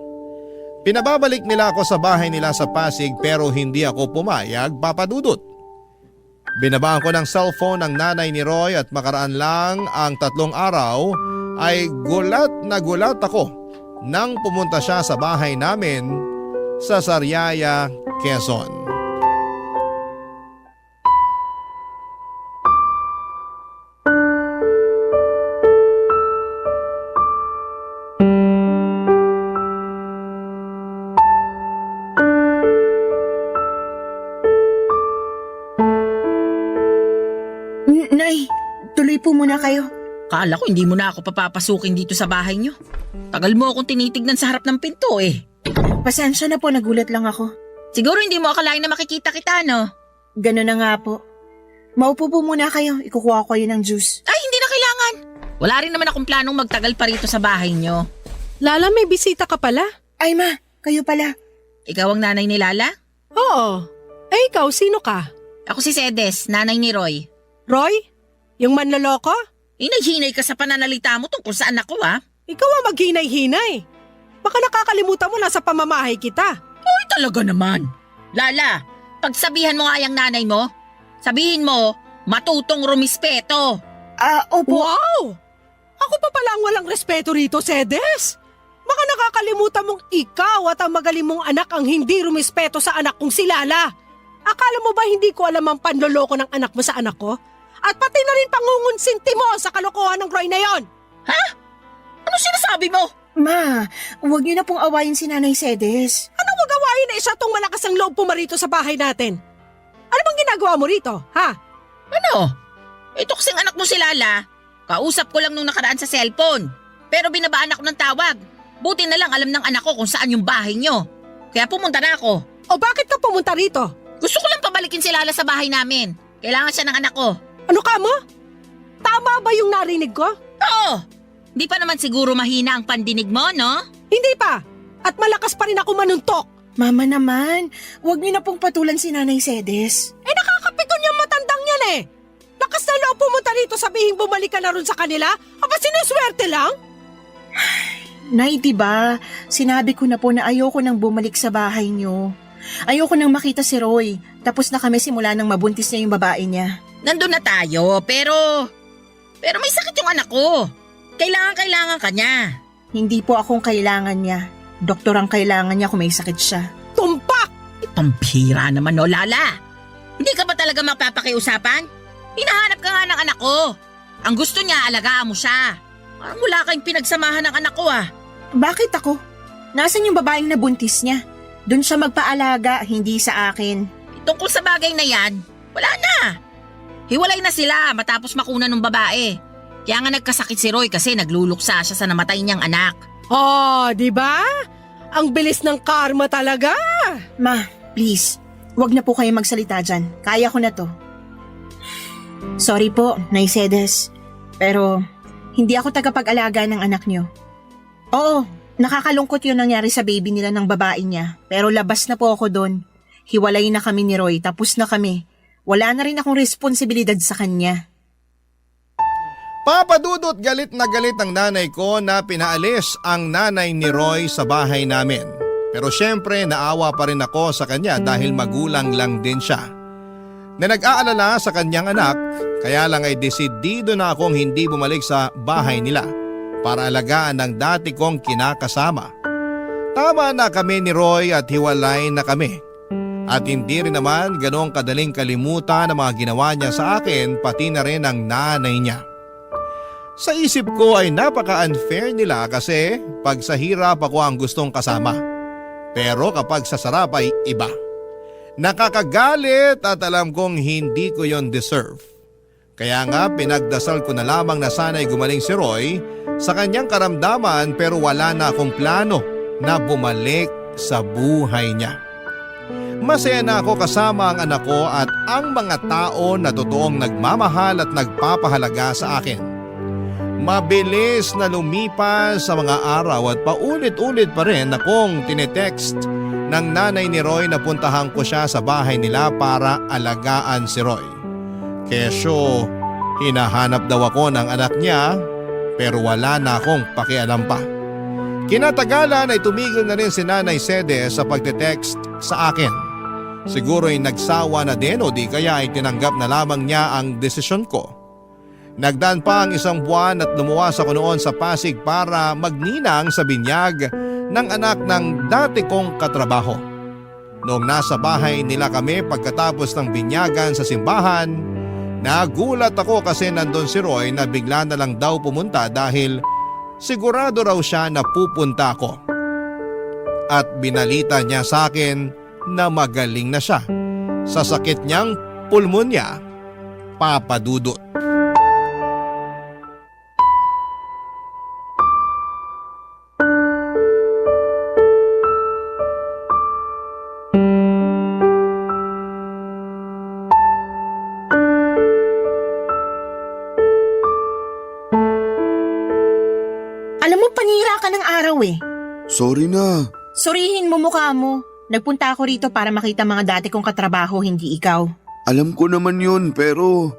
Pinababalik nila ako sa bahay nila sa Pasig pero hindi ako pumayag, Papa Dudut. Binabaan ko ng cellphone ang nanay ni Roy at makaraan lang ang 3 araw ay gulat na gulat ako nang pumunta siya sa bahay namin sa Sariaya, Quezon. Nay, tuloy po muna kayo. Kala ko hindi mo na ako papapasukin dito sa bahay niyo. Tagal mo akong tinitignan sa harap ng pinto eh. Pasensya na po, nagulat lang ako. Siguro hindi mo akalain na makikita kita, no? Ganun na nga po. Maupo po muna kayo, ikukuha ko kayo ng juice. Ay, hindi na kailangan. Wala rin naman akong planong magtagal pa rito sa bahay niyo. Lala, may bisita ka pala? Ay ma, kayo pala. Ikaw ang nanay ni Lala? Oo. Eh ikaw, sino ka? Ako si Sedes, nanay ni Roy. Roy? Yung manloloko? Hinay-hinay ka sa pananalita mo tungkol sa anak ko, ha? Ikaw ang maghinay-hinay. Baka nakakalimutan mo na sa pamamahay kita. Ay, talaga naman. Lala, pagsabihan mo nga yung nanay mo, sabihin mo, matutong rumispeto. Opo. Wow! Ako pa pala ang walang respeto rito, Sedes. Baka nakakalimutan mong ikaw at ang magaling mong anak ang hindi rumispeto sa anak kong si Lala. Akala mo ba hindi ko alam ang panloloko ng anak mo sa anak ko? At pati na rin pangungunsinti mo sa kalokohan ng Roy na yon. Ha? Ano sinasabi mo? Ma, huwag niyo na pong awayin si Nanay Sedes. Anong wag awayin na isa tong malakas ang loob pumarito sa bahay natin? Ano bang ginagawa mo rito, ha? Ano? Ito kasing anak mo si Lala. Kausap ko lang nung nakaraan sa cellphone. Pero binabaan ako ng tawag. Buti na lang alam ng anak ko kung saan yung bahay nyo. Kaya pumunta na ako. O bakit ka pumunta rito? Gusto ko lang pabalikin si Lala sa bahay namin. Kailangan siya ng anak ko. Ano ka mo? Tama ba yung narinig ko? Oo! Di pa naman siguro mahina ang pandinig mo, no? Hindi pa. At malakas pa rin ako manuntok. Mama naman, huwag niyo na pong patulan si Nanay Sedes. Eh nakakapikon yung matandang yan eh. Lakas na loob pumunta rito sabihin bumalik ka na rin sa kanila? Aba sinuswerte lang? Nay, diba? Sinabi ko na po na ayoko nang bumalik sa bahay niyo. Ayoko nang makita si Roy. Tapos na kami simula nang mabuntis niya yung babae niya. Nandun na tayo, pero may sakit yung anak ko. Kailangan ka niya. Hindi po akong kailangan niya. Doktor ang kailangan niya kung may sakit siya. Tumpak! Pampira naman, no, Lala. Hindi ka ba talaga mapapakiusapan? Hinahanap ka nga ng anak ko. Ang gusto niya, alagaan mo siya. Parang wala kayong pinagsamahan ng anak ko, ah. Bakit ako? Nasaan yung babaeng nabuntis niya? Doon siya magpaalaga, hindi sa akin. Tungkol sa bagay na yan, wala na. Hiwalay na sila matapos makuna ng babae. Kaya nga nagkasakit si Roy kasi nagluluksa siya sa namatay niyang anak. Oh, di ba? Ang bilis ng karma talaga. Ma, please, wag na po kayo magsalita dyan. Kaya ko na to. Sorry po, Nay Cedes. Pero hindi ako tagapag-alaga ng anak niyo. Oo, nakakalungkot yun nangyari sa baby nila ng babae niya. Pero labas na po ako doon. Hiwalay na kami ni Roy, tapos na kami. Wala na rin akong responsibilidad sa kanya. Papadudot galit na galit ang nanay ko na pinaalis ang nanay ni Roy sa bahay namin. Pero syempre naawa pa rin ako sa kanya dahil magulang lang din siya. Na nag-aalala sa kanyang anak, kaya lang ay desidido na akong hindi bumalik sa bahay nila para alagaan ng dati kong kinakasama. Tama na kami ni Roy at hiwalay na kami. At hindi rin naman ganong kadaling kalimutan ang mga ginawa niya sa akin pati na rin ang nanay niya. Sa isip ko ay napaka-unfair nila kasi pag sa hirap ako ang gustong kasama. Pero kapag sa sarap ay iba. Nakakagalit at alam kong hindi ko yon deserve. Kaya nga pinagdasal ko na lamang na sana'y gumaling si Roy sa kanyang karamdaman pero wala na akong plano na bumalik sa buhay niya. Masaya na ako kasama ang anak ko at ang mga tao na totoong nagmamahal at nagpapahalaga sa akin. Mabilis na lumipas sa mga araw at paulit-ulit pa rin akong tinetext ng nanay ni Roy na puntahan ko siya sa bahay nila para alagaan si Roy. Kesyo, hinahanap daw ako ng anak niya pero wala na akong pakialam pa. Kinatagalan ay tumigil na rin si Nanay Cedes sa pagte-text sa akin. Siguro ay nagsawa na din o di kaya ay tinanggap na lamang niya ang desisyon ko. Nagdaan pa ang 1 buwan at lumuwas ako noon sa Pasig para magninang sa binyag ng anak ng dati kong katrabaho. Noong nasa bahay nila kami pagkatapos ng binyagan sa simbahan, nagulat ako kasi nandun si Roy na bigla na lang daw pumunta dahil sigurado raw siya na pupunta ako. At binalita niya sa akin na magaling na siya sa sakit niyang pulmonya, papadudot. Alam mo, panira ka ng araw eh. Sorry na. Surihin mo mukha mo. Nagpunta ako rito para makita mga dati kong katrabaho, hindi ikaw. Alam ko naman yun pero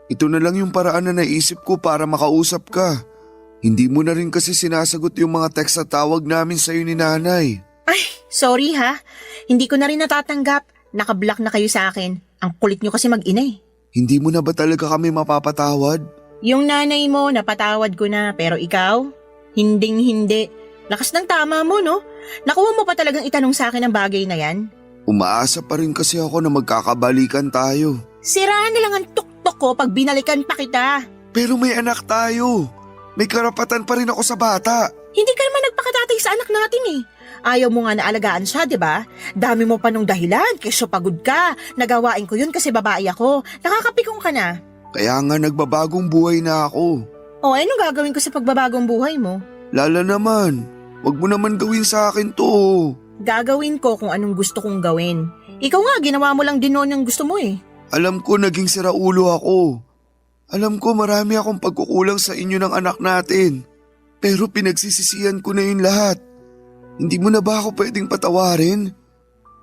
ito na lang yung paraan na naisip ko para makausap ka. Hindi mo na rin kasi sinasagot yung mga text at tawag namin sa'yo ni nanay. Ay, sorry ha. Hindi ko na rin natatanggap. Nakablock na kayo sa akin. Ang kulit nyo kasi mag-ina eh. Hindi mo na ba talaga kami mapapatawad? Yung nanay mo, napatawad ko na. Pero ikaw, hinding-hindi. Lakas ng tama mo, no? Nakuha mo pa talagang itanong sa akin ang bagay na yan? Umaasa pa rin kasi ako na magkakabalikan tayo. Siraan na lang ang tuktok ko pag binalikan pa kita. Pero may anak tayo. May karapatan pa rin ako sa bata. Hindi ka naman nagpakatatay sa anak natin eh. Ayaw mo nga na alagaan siya, di ba? Dami mo pa nung dahilan, kesyo pagod ka. Nagawain ko yun kasi babae ako. Nakakapikong ka na. Kaya nga nagbabagong buhay na ako. O, anong gagawin ko sa pagbabagong buhay mo? Lala naman. Wag mo naman gawin sa akin to. Gagawin ko kung anong gusto kong gawin. Ikaw nga, ginawa mo lang din noon yung gusto mo eh. Alam ko naging siraulo ako. Alam ko marami akong pagkukulang sa inyo ng anak natin. Pero pinagsisisihan ko na yun lahat. Hindi mo na ba ako pwedeng patawarin?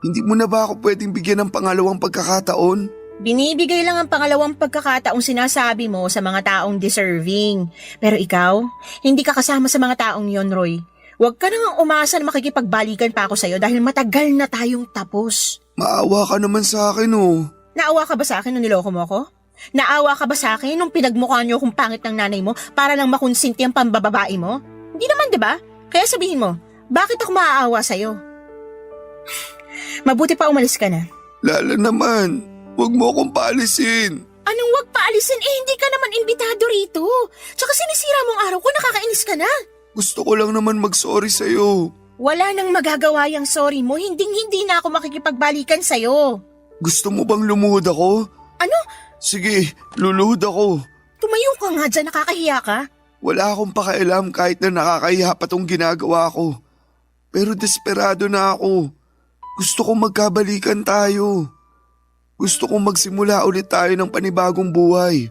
Hindi mo na ba ako pwedeng bigyan ng pangalawang pagkakataon? Binibigay lang ang pangalawang pagkakataong sinasabi mo sa mga taong deserving. Pero ikaw, hindi ka kasama sa mga taong yon, Roy. Huwag ka nang umasa na makikipagbalikan pa ako sa'yo dahil matagal na tayong tapos. Maawa ka naman sa akin oh. Naawa ka ba sa akin nung niloko mo ako? Naawa ka ba sa akin nung pinagmukha niyo kung pangit ng nanay mo para lang makonsinti ang pambababae mo? Hindi naman, di ba? Kaya sabihin mo, bakit ako maaawa sa'yo? Mabuti pa umalis ka na. Lala naman, huwag mo akong paalisin. Anong wag paalisin? Hindi ka naman imbitado rito. Tsaka sinisira mong araw ko, nakakainis ka na. Gusto ko lang naman mag-sorry sa'yo. Wala nang magagawa yung sorry mo, hindi na ako makikipagbalikan sa'yo. Gusto mo bang lumuhod ako? Ano? Sige, luluhod ako. Tumayo ka nga dyan, nakakahiya ka. Wala akong pakialam kahit na nakakahiya pa tong ginagawa ko. Pero desperado na ako. Gusto kong magkabalikan tayo. Gusto kong magsimula ulit tayo ng panibagong buhay.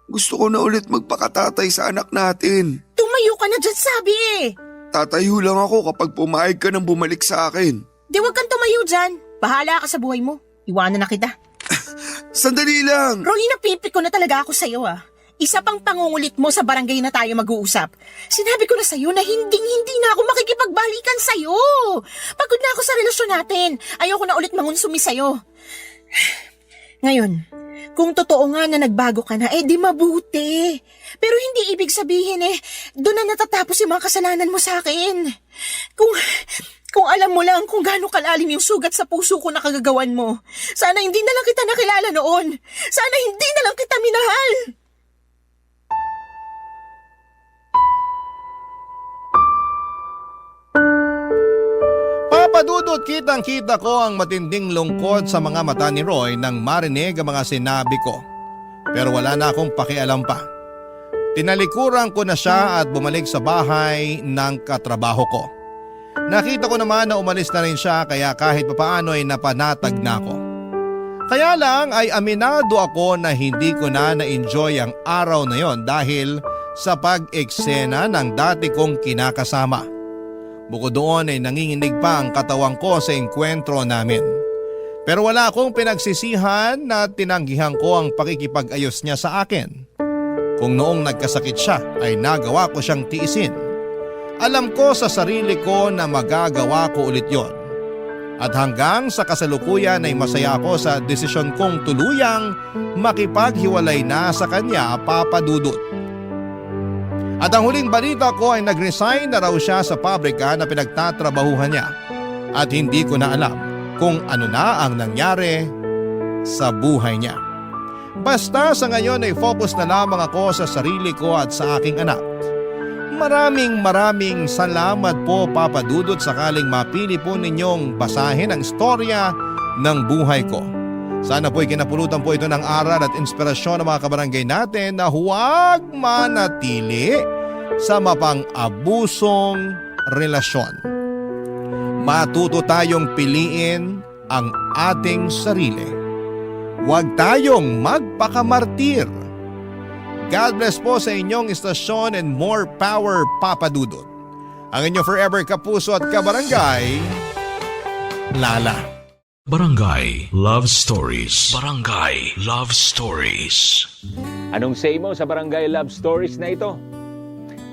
Gusto ko na ulit magpakatatay sa anak natin. Tumayo ka na dyan, sabi eh. Tatayo lang ako kapag pumayag ka nang bumalik sa akin. Di wag kang tumayo dyan. Bahala ka sa buhay mo. Iwanan na kita. Sandali lang! Roy, napipik ko na talaga ako sa'yo ah. Isa pang pangungulit mo sa barangay na tayo mag-uusap. Sinabi ko na sa'yo na hindi na ako makikipagbalikan sa'yo. Pagod na ako sa relasyon natin. Ayoko na ulit mangunsumi sa'yo. Ngayon, kung totoo nga na nagbago ka na, di mabuti. Pero hindi ibig sabihin doon na natatapos yung mga kasalanan mo sa akin. Kung alam mo lang kung gaano kalalim yung sugat sa puso ko na kagagawan mo, sana hindi na lang kita nakilala noon. Sana hindi na lang kita minahal. Papadudot, kitang-kita ko ang matinding lungkot sa mga mata ni Roy nang marinig ang mga sinabi ko. Pero wala na akong pakialam pa. Tinalikuran ko na siya at bumalik sa bahay ng katrabaho ko. Nakita ko naman na umalis na rin siya kaya kahit papaano ay napanatag na ako. Kaya lang ay aminado ako na hindi ko na na-enjoy ang araw na yon dahil sa pag-eksena ng dati kong kinakasama. Bukod doon ay nanginginig pa ang katawan ko sa engkwentro namin. Pero wala akong pinagsisihan na tinanggihan ko ang pakikipag-ayos niya sa akin. Kung noong nagkasakit siya ay nagawa ko siyang tiisin. Alam ko sa sarili ko na magagawa ko ulit yon. At hanggang sa kasalukuyan ay masaya ako sa desisyon kong tuluyang makipaghiwalay na sa kanya, Papa Dudut. At ang huling balita ko ay nag-resign na raw siya sa pabrika na pinagtatrabahuhan niya. At hindi ko na alam kung ano na ang nangyari sa buhay niya. Basta sa ngayon ay focus na lamang ako sa sarili ko at sa aking anak. Maraming salamat po, Papa Dudut, sakaling mapili po ninyong basahin ang istorya ng buhay ko. Sana po'y kinapulutan po ito ng aral at inspirasyon ng mga kabarangay natin na huwag manatili sa mapang-abusong relasyon. Matuto tayong piliin ang ating sarili. Huwag tayong magpakamartir. God bless po sa inyong istasyon and more power, Papa Dudut. Ang inyong forever kapuso at kabarangay, Lala. Barangay Love Stories. Barangay Love Stories. Anong say mo sa Barangay Love Stories na ito?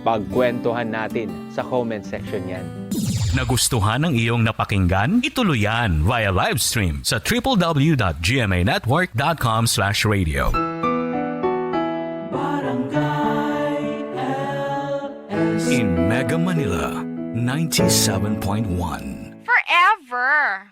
Pagkwentuhan natin sa comment section yan. Nagustuhan ng iyong napakinggan? Ituloy yan via live stream sa www.gmanetwork.com/radio. In Mega Manila, 97.1. Forever.